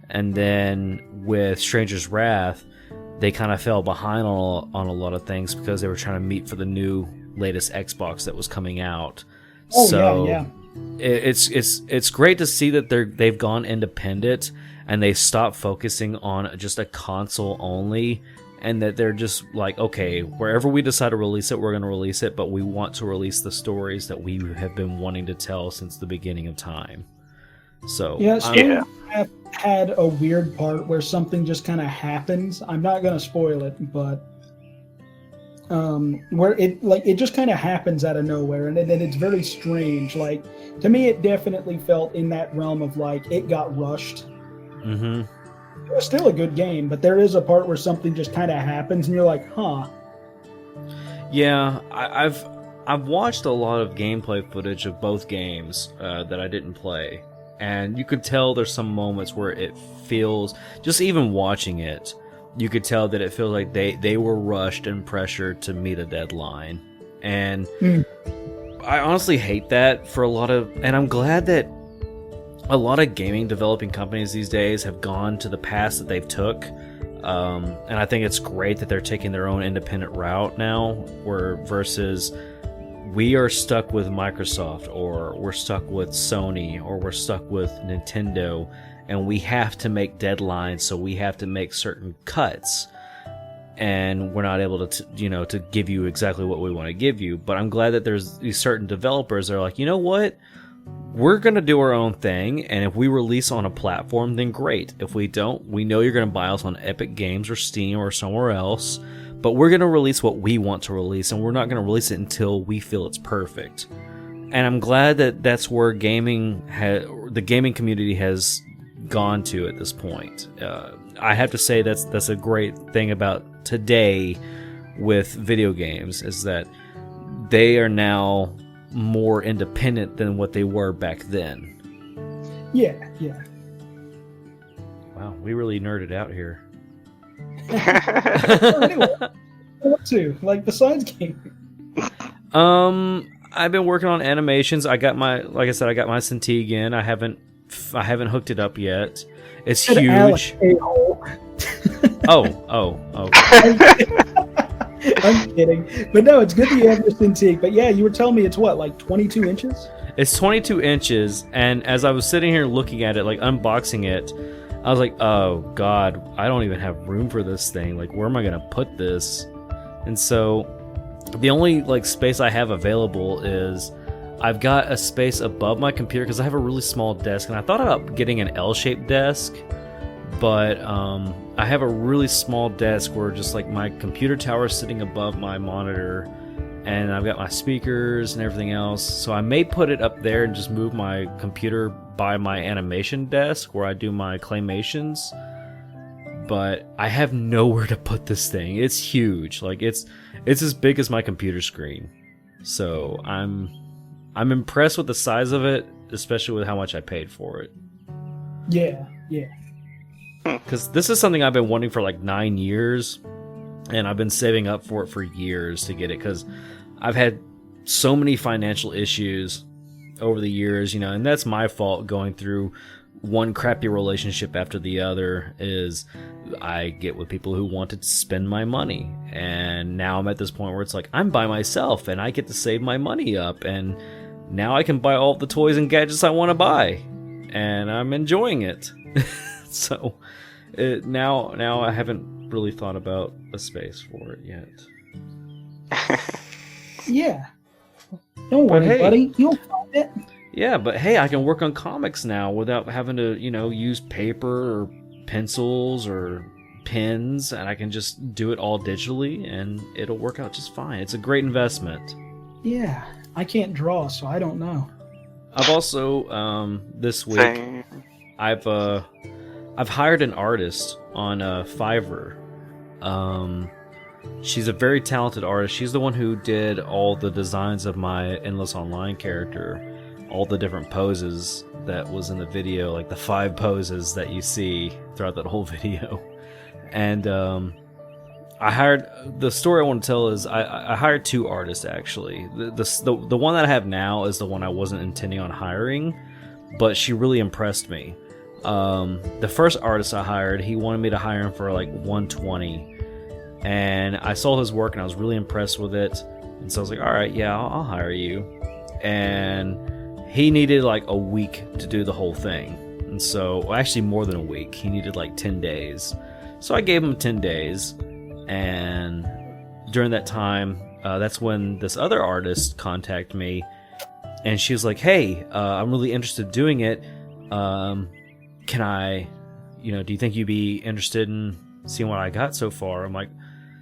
Speaker 7: And then with Stranger's Wrath, they kind of fell behind on a lot of things because they were trying to meet for the new latest Xbox that was coming out.
Speaker 2: Oh,
Speaker 7: so
Speaker 2: yeah.
Speaker 7: It's great to see that they've gone independent and they stopped focusing on just a console only, and that they're just like, okay, wherever we decide to release it, we're going to release it, but we want to release the stories that we have been wanting to tell since the beginning of time. So
Speaker 2: yeah, Stranger's Wrath had a weird part where something just kind of happens. I'm not going to spoil it, but where it just kind of happens out of nowhere, and then it's very strange. Like, to me, it definitely felt in that realm of, like, it got rushed.
Speaker 7: Mm-hmm.
Speaker 2: It was still a good game, but there is a part where something just kind of happens, and you're like, huh.
Speaker 7: Yeah, I've watched a lot of gameplay footage of both games that I didn't play, and you could tell there's some moments where it feels, just even watching it, you could tell that it feels like they were rushed and pressured to meet a deadline. And I honestly hate that for a lot of, and I'm glad that a lot of gaming developing companies these days have gone to the path that they've took, And I think it's great that they're taking their own independent route now, versus we are stuck with Microsoft, or we're stuck with Sony, or we're stuck with Nintendo, and we have to make deadlines, so we have to make certain cuts, and we're not able to give you exactly what we want to give you. But I'm glad that there's these certain developers that are like, you know what? We're going to do our own thing, and if we release on a platform, then great. If we don't, we know you're going to buy us on Epic Games or Steam or somewhere else, but we're going to release what we want to release, and we're not going to release it until we feel it's perfect. And I'm glad that that's where the gaming community has gone to at this point. I have to say that's a great thing about today with video games, is that they are now more independent than what they were back then.
Speaker 2: Yeah.
Speaker 7: Wow, we really nerded out here.
Speaker 2: Anyway, what to like besides gaming?
Speaker 7: I've been working on animations. Like I said, I got my Cintiq in. I haven't hooked it up yet. It's huge. Okay.
Speaker 2: I'm kidding. But no, it's good that you have your Cintiq. But yeah, you were telling me it's what, like 22 inches?
Speaker 7: It's 22 inches, and as I was sitting here looking at it, like unboxing it, I was like, oh god, I don't even have room for this thing. Like, where am I going to put this? And so the only like space I have available is I've got a space above my computer because I have a really small desk, and I thought about getting an L-shaped desk, but I have a really small desk where just like my computer tower is sitting above my monitor, and I've got my speakers and everything else. So I may put it up there and just move my computer by my animation desk where I do my claymations. But I have nowhere to put this thing. It's huge. Like it's as big as my computer screen. So I'm impressed with the size of it, especially with how much I paid for it.
Speaker 2: Yeah.
Speaker 7: Because this is something I've been wanting for like 9 years, and I've been saving up for it for years to get it, because I've had so many financial issues over the years, and that's my fault, going through one crappy relationship after the other. Is I get with people who wanted to spend my money, and now I'm at this point where it's like I'm by myself and I get to save my money up, and now I can buy all the toys and gadgets I want to buy, and I'm enjoying it. So now I haven't really thought about a space for it yet.
Speaker 2: Yeah. Don't worry, buddy. You'll find it.
Speaker 7: Yeah, but hey, I can work on comics now without having to, use paper or pencils or pens, and I can just do it all digitally, and it'll work out just fine. It's a great investment.
Speaker 2: Yeah, I can't draw, so I don't know.
Speaker 7: I've also this week I've hired an artist on Fiverr. She's a very talented artist. She's the one who did all the designs of my Endless Online character, all the different poses that was in the video, like the 5 poses that you see throughout that whole video. And I hired, the story I want to tell is I hired 2 artists actually. The one that I have now is the one I wasn't intending on hiring, but she really impressed me. The first artist I hired, he wanted me to hire him for like $120, and I saw his work and I was really impressed with it, and so I was like, all right, yeah, I'll hire you. And he needed like a week to do the whole thing, and so, well, actually more than a week. He needed like 10 days, so I gave him 10 days, and during that time, that's when this other artist contacted me, and she was like, hey, I'm really interested in doing it. Can I, do you think you'd be interested in seeing what I got so far? I'm like,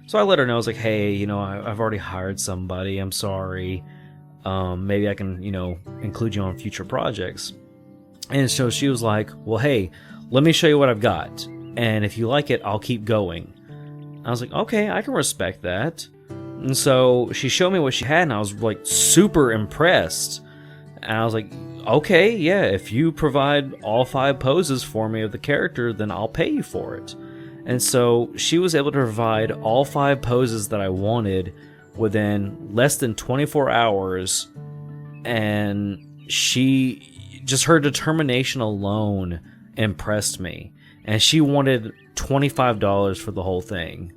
Speaker 7: so I let her know. I was like, hey, I've already hired somebody. I'm sorry. Maybe I can, include you on future projects. And so she was like, well, hey, let me show you what I've got, and if you like it, I'll keep going. I was like, okay, I can respect that. And so she showed me what she had, and I was like super impressed. And I was like, okay, yeah, if you provide all 5 poses for me of the character, then I'll pay you for it. And so she was able to provide all 5 poses that I wanted within less than 24 hours. And her determination alone impressed me. and she wanted $25 for the whole thing,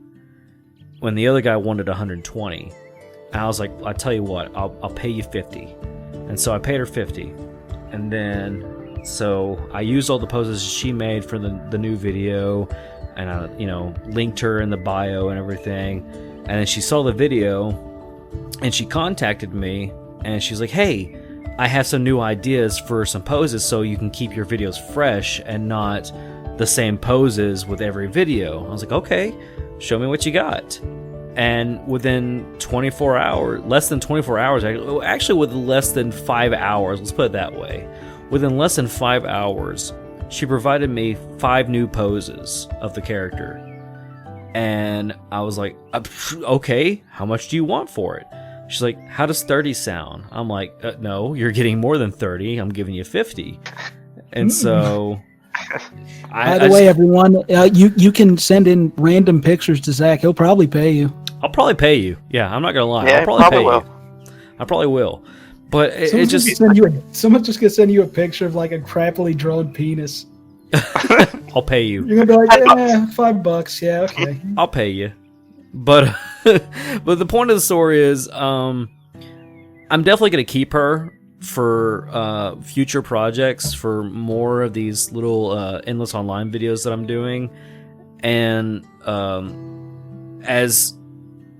Speaker 7: when the other guy wanted $120. And I was like, I tell you what, I'll pay you $50. And so I paid her $50, and then so I used all the poses she made for the new video, and I linked her in the bio and everything. And then she saw the video, and she contacted me, and she's like, hey, I have some new ideas for some poses so you can keep your videos fresh and not the same poses with every video. I was like, okay, show me what you got. And within 24 hours, less than 24 hours, actually with less than 5 hours, let's put it that way, within less than 5 hours, she provided me 5 new poses of the character. And I was like, okay, how much do you want for it? She's like, how does 30 sound? I'm like, no, you're getting more than 30. I'm giving you 50. And so...
Speaker 2: By the way, everyone, you can send in random pictures to Zach. He'll probably pay you.
Speaker 7: I'll probably pay you. Yeah, I'm not gonna lie.
Speaker 11: Yeah,
Speaker 7: I'll probably pay
Speaker 11: will.
Speaker 7: you. I probably will. But
Speaker 2: Someone's just gonna send you a picture of like a crappily drawn penis.
Speaker 7: I'll pay you.
Speaker 2: You're gonna be like, $5. Yeah, okay.
Speaker 7: I'll pay you. But but the point of the story is, I'm definitely gonna keep her for future projects, for more of these little endless online videos that I'm doing. And as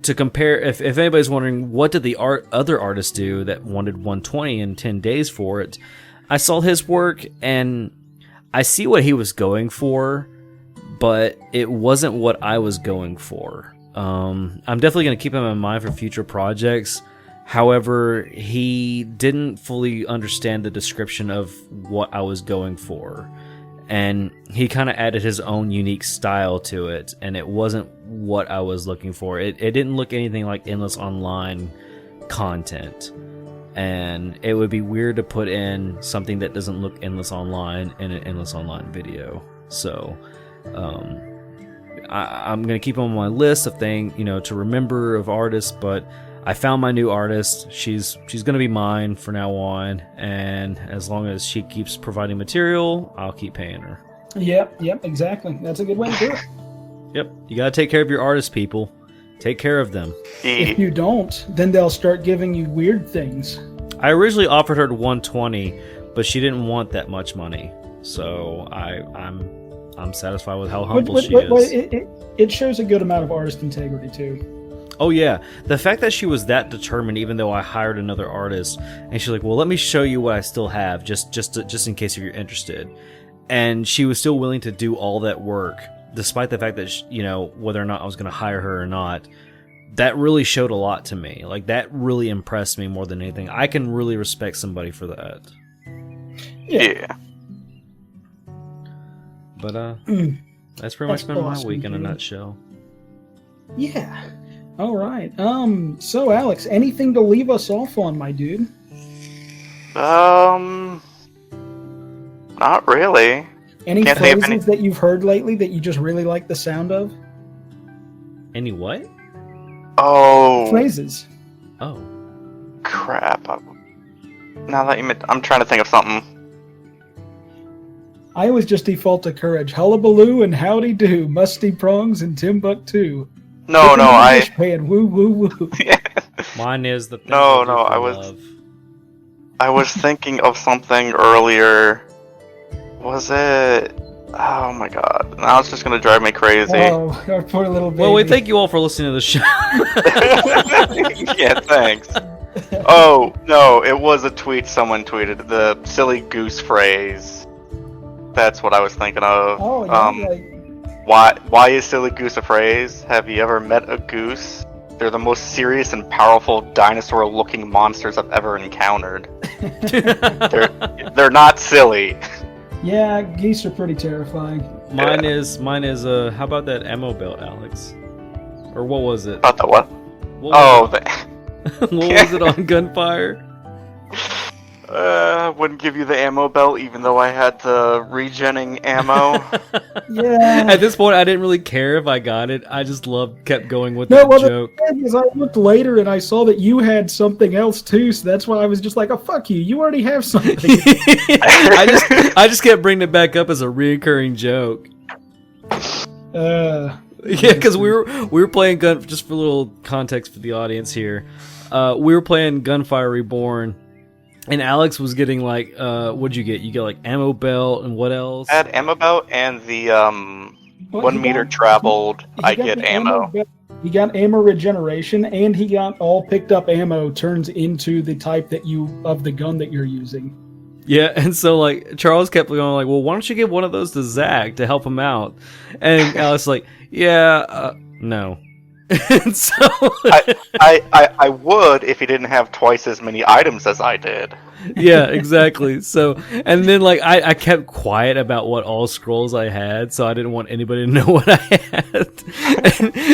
Speaker 7: to compare, if anybody's wondering what did the other artists do that wanted 120 in 10 days for it, I saw his work and I see what he was going for, but it wasn't what I was going for. I'm definitely going to keep him in mind for future projects. However, he didn't fully understand the description of what I was going for. And he kind of added his own unique style to it, and it wasn't what I was looking for. It didn't look anything like Endless Online content. And it would be weird to put in something that doesn't look Endless Online in an Endless Online video. So, I'm going to keep him on my list of things, to remember of artists, but I found my new artist. She's going to be mine for now on, and as long as she keeps providing material, I'll keep paying her.
Speaker 2: Yep, exactly. That's a good way to do it.
Speaker 7: Yep, you got to take care of your artists, people. Take care of them.
Speaker 2: If you don't, then they'll start giving you weird things.
Speaker 7: I originally offered her 120, but she didn't want that much money, so I'm satisfied with how humble she is.
Speaker 2: It shows a good amount of artist integrity too.
Speaker 7: Oh yeah, the fact that she was that determined, even though I hired another artist, and she's like, "Well, let me show you what I still have, just in case if you're interested," and she was still willing to do all that work, despite the fact that whether or not I was going to hire her or not. That really showed a lot to me. Like, that really impressed me more than anything. I can really respect somebody for that.
Speaker 11: Yeah.
Speaker 7: But that's pretty much been
Speaker 2: awesome,
Speaker 7: my week in a
Speaker 2: dude.
Speaker 7: nutshell.
Speaker 2: Yeah. All right. So Alex, anything to leave us off on, my dude?
Speaker 11: Not really.
Speaker 2: Any
Speaker 11: Can't think of
Speaker 2: phrases that you've heard lately that you just really like the sound of?
Speaker 7: Any what?
Speaker 11: Oh.
Speaker 2: Phrases.
Speaker 7: Oh.
Speaker 11: Crap. Now that I'm trying to think of something.
Speaker 2: I always just default to courage. Hullabaloo and howdy do. Musty prongs and Timbuktu.
Speaker 11: No,
Speaker 2: Pan, woo, woo, woo.
Speaker 7: Mine is the thing
Speaker 11: No,
Speaker 7: I do for
Speaker 11: I
Speaker 7: love.
Speaker 11: I was thinking of something earlier. Was it? Oh my god. Now it's just gonna drive me crazy.
Speaker 2: Oh, our poor little baby.
Speaker 7: Well, we thank you all for listening to the show.
Speaker 11: Yeah, thanks. Oh, no, it was a tweet someone tweeted. The silly goose phrase. That's what I was thinking of.
Speaker 2: Oh, yeah,
Speaker 11: Why is silly goose a phrase? Have you ever met a goose? They're the most serious and powerful dinosaur-looking monsters I've ever encountered. They're not silly.
Speaker 2: Yeah, geese are pretty terrifying.
Speaker 7: Mine is how about that ammo belt, Alex? Or what was it?
Speaker 11: About the what?
Speaker 7: What
Speaker 11: What
Speaker 7: was it on Gunfire?
Speaker 11: Wouldn't give you the ammo belt even though I had the regenning ammo.
Speaker 2: Yeah.
Speaker 7: At this point, I didn't really care if I got it. I just kept going with
Speaker 2: No,
Speaker 7: that
Speaker 2: well,
Speaker 7: joke.
Speaker 2: the thing is, I looked later and I saw that you had something else too, so that's why I was just like, oh, fuck you. You already have something.
Speaker 7: I just kept bringing it back up as a reoccurring joke. Yeah, because we were playing gun. Just for a little context for the audience here, we were playing Gunfire Reborn, and Alex was getting like, what'd you get? You get like ammo belt and what else?
Speaker 11: I had ammo belt and the 1 meter traveled. I get ammo.
Speaker 2: He got ammo regeneration, and he got all picked up ammo turns into the type of the gun that you're using.
Speaker 7: Yeah, and so like Charles kept going like, well, why don't you give one of those to Zach to help him out? And Alex like, yeah, no. And so
Speaker 11: I would if he didn't have twice as many items as I did.
Speaker 7: Yeah, exactly. So, and then like I kept quiet about what all scrolls I had, so I didn't want anybody to know what I had.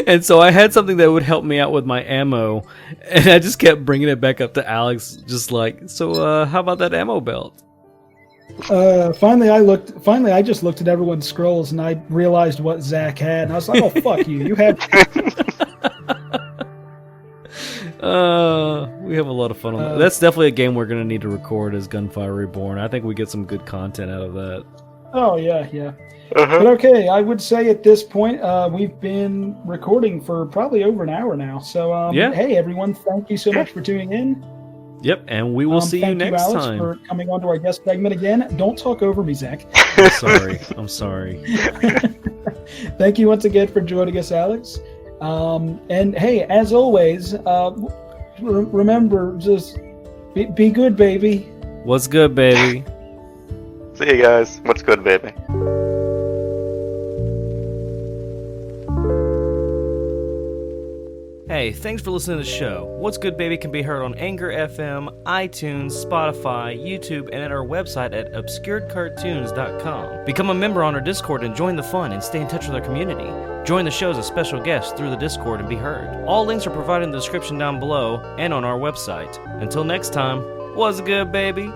Speaker 7: And so I had something that would help me out with my ammo, and I just kept bringing it back up to Alex, just like, so how about that ammo belt?
Speaker 2: Finally, I just looked at everyone's scrolls, and I realized what Zach had, and I was like, oh, fuck you. You had...
Speaker 7: We have a lot of fun on that. That's definitely a game we're going to need to record as Gunfire Reborn. I think we get some good content out of that.
Speaker 2: Oh, yeah. But okay, I would say at this point, we've been recording for probably over an hour now. So, Hey, everyone, thank you so much for tuning in.
Speaker 7: Yep, and we will see you next
Speaker 2: time. Thank you, Alex, for coming on to our guest segment again. Don't talk over me, Zach.
Speaker 7: I'm sorry.
Speaker 2: Thank you once again for joining us, Alex. And hey, as always, remember, just be good, baby.
Speaker 7: What's good, baby?
Speaker 11: See you guys. What's good, baby?
Speaker 7: Hey, thanks for listening to the show. What's Good Baby can be heard on Anchor FM, iTunes, Spotify, YouTube, and at our website at obscuredcartoons.com. Become a member on our Discord and join the fun and stay in touch with our community. Join the show as a special guest through the Discord and be heard. All links are provided in the description down below and on our website. Until next time, what's good, baby?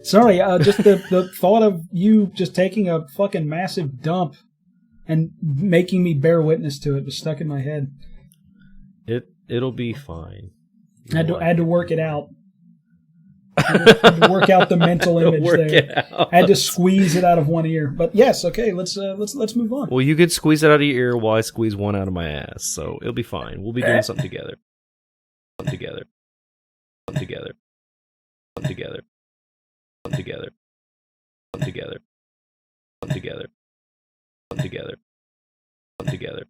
Speaker 2: Sorry, just the thought of you just taking a fucking massive dump and making me bear witness to it was stuck in my head.
Speaker 7: It'll be fine.
Speaker 2: I had to work it out. I had to work out the mental image there. I had to squeeze it out of one ear. But yes, okay, let's move on.
Speaker 7: Well, you could squeeze it out of your ear while I squeeze one out of my ass, so it'll be fine. We'll be doing something together. Together. Together. Together. Together. Together. Together. Together. Together.